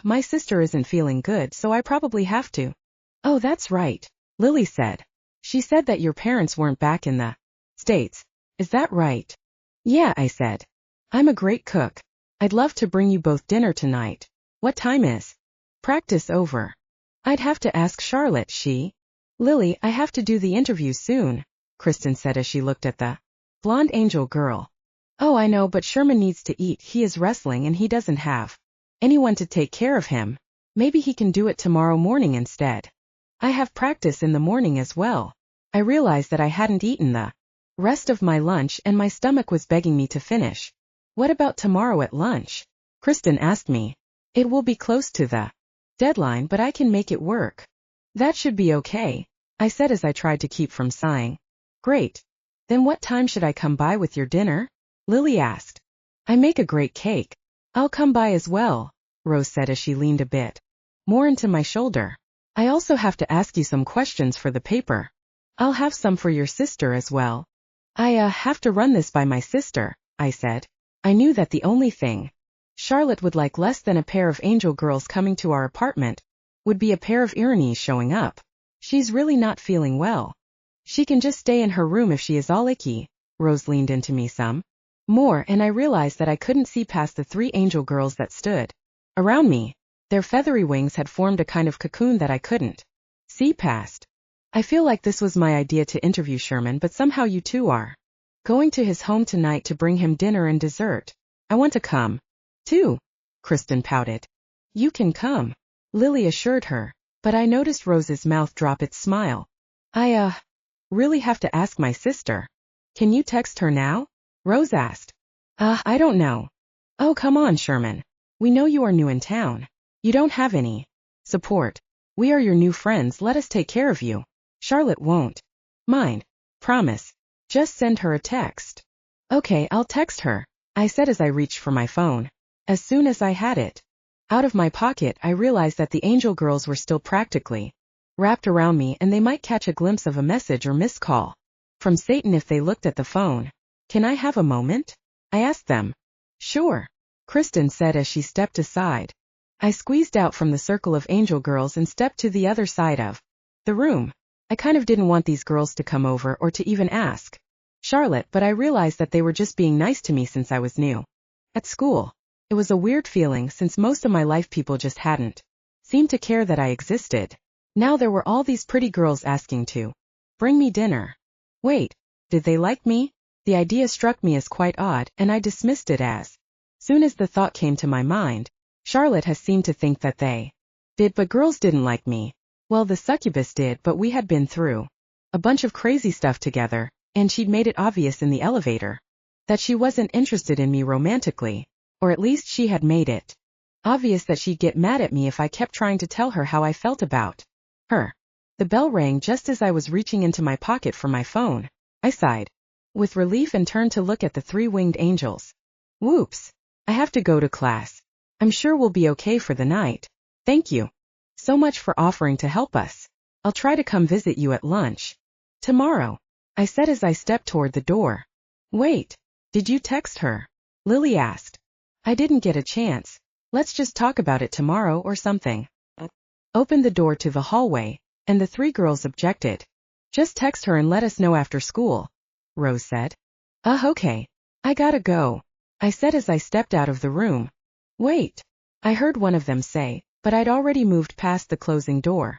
My sister isn't feeling good, so I probably have to. Oh, that's right, Lily said. She said that your parents weren't back in the States. Is that right? Yeah, I said. I'm a great cook. I'd love to bring you both dinner tonight. What time is practice over? I'd have to ask Charlotte, Lily, I have to do the interview soon, Kristen said as she looked at the blonde angel girl. Oh, I know, but Sherman needs to eat. He is wrestling and he doesn't have anyone to take care of him. Maybe he can do it tomorrow morning instead. I have practice in the morning as well. I realized that I hadn't eaten the rest of my lunch and my stomach was begging me to finish. What about tomorrow at lunch? Kristen asked me. It will be close to the deadline, but I can make it work. That should be okay, I said as I tried to keep from sighing. Great. Then what time should I come by with your dinner? Lily asked. I make a great cake. I'll come by as well, Rose said as she leaned a bit more into my shoulder. I also have to ask you some questions for the paper. I'll have some for your sister as well. I have to run this by my sister, I said. I knew that the only thing Charlotte would like less than a pair of angel girls coming to our apartment would be a pair of ironies showing up. She's really not feeling well. She can just stay in her room if she is all icky. Rose leaned into me some more and I realized that I couldn't see past the 3 angel girls that stood around me. Their feathery wings had formed a kind of cocoon that I couldn't see past. I feel like this was my idea to interview Sherman, but somehow you two are going to his home tonight to bring him dinner and dessert. I want to come too, Kristen pouted. You can come, Lily assured her, but I noticed Rose's mouth drop its smile. I really have to ask my sister. Can you text her now? Rose asked. I don't know. Oh, come on, Sherman. We know you are new in town. You don't have any support. We are your new friends. Let us take care of you. Charlotte won't mind. Promise. Just send her a text. Okay, I'll text her, I said as I reached for my phone. As soon as I had it out of my pocket, I realized that the angel girls were still practically wrapped around me and they might catch a glimpse of a message or missed call from Satan if they looked at the phone. Can I have a moment? I asked them. Sure, Kristen said as she stepped aside. I squeezed out from the circle of angel girls and stepped to the other side of the room. I kind of didn't want these girls to come over or to even ask Charlotte, but I realized that they were just being nice to me since I was new at school. It was a weird feeling since most of my life people just hadn't seemed to care that I existed. Now there were all these pretty girls asking to bring me dinner. Wait, did they like me? The idea struck me as quite odd, and I dismissed it as soon as the thought came to my mind. Charlotte has seemed to think that they did, but girls didn't like me. Well, the succubus did, but we had been through a bunch of crazy stuff together, and she'd made it obvious in the elevator that she wasn't interested in me romantically, or at least she had made it obvious that she'd get mad at me if I kept trying to tell her how I felt about her. The bell rang just as I was reaching into my pocket for my phone. I sighed with relief and turned to look at the 3 winged angels. Whoops. I have to go to class. I'm sure we'll be okay for the night. Thank you so much for offering to help us. I'll try to come visit you at lunch tomorrow, I said as I stepped toward the door. Wait, did you text her? Lily asked. I didn't get a chance. Let's just talk about it tomorrow or something. Opened the door to the hallway, and the 3 girls objected. Just text her and let us know after school, Rose said. Okay. I gotta go, I said as I stepped out of the room. Wait, I heard one of them say, but I'd already moved past the closing door.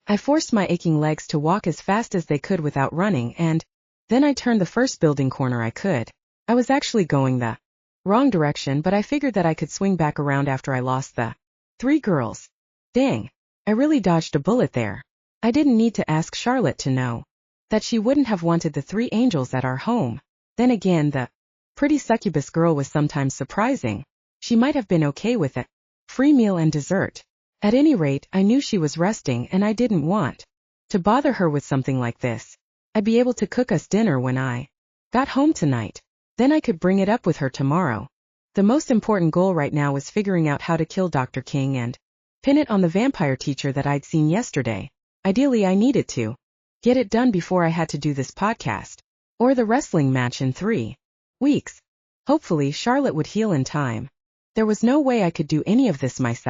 I forced my aching legs to walk as fast as they could without running, and then I turned the first building corner I could. I was actually going the wrong direction, but I figured that I could swing back around after I lost the 3 girls. Dang, I really dodged a bullet there. I didn't need to ask Charlotte to know that she wouldn't have wanted the 3 angels at our home. Then again, the pretty succubus girl was sometimes surprising. She might have been okay with it. Free meal and dessert. At any rate, I knew she was resting and I didn't want to bother her with something like this. I'd be able to cook us dinner when I got home tonight. Then I could bring it up with her tomorrow. The most important goal right now was figuring out how to kill Dr. King and pin it on the vampire teacher that I'd seen yesterday. Ideally, I needed to get it done before I had to do this podcast or the wrestling match in 3 weeks. Hopefully, Charlotte would heal in time. There was no way I could do any of this myself.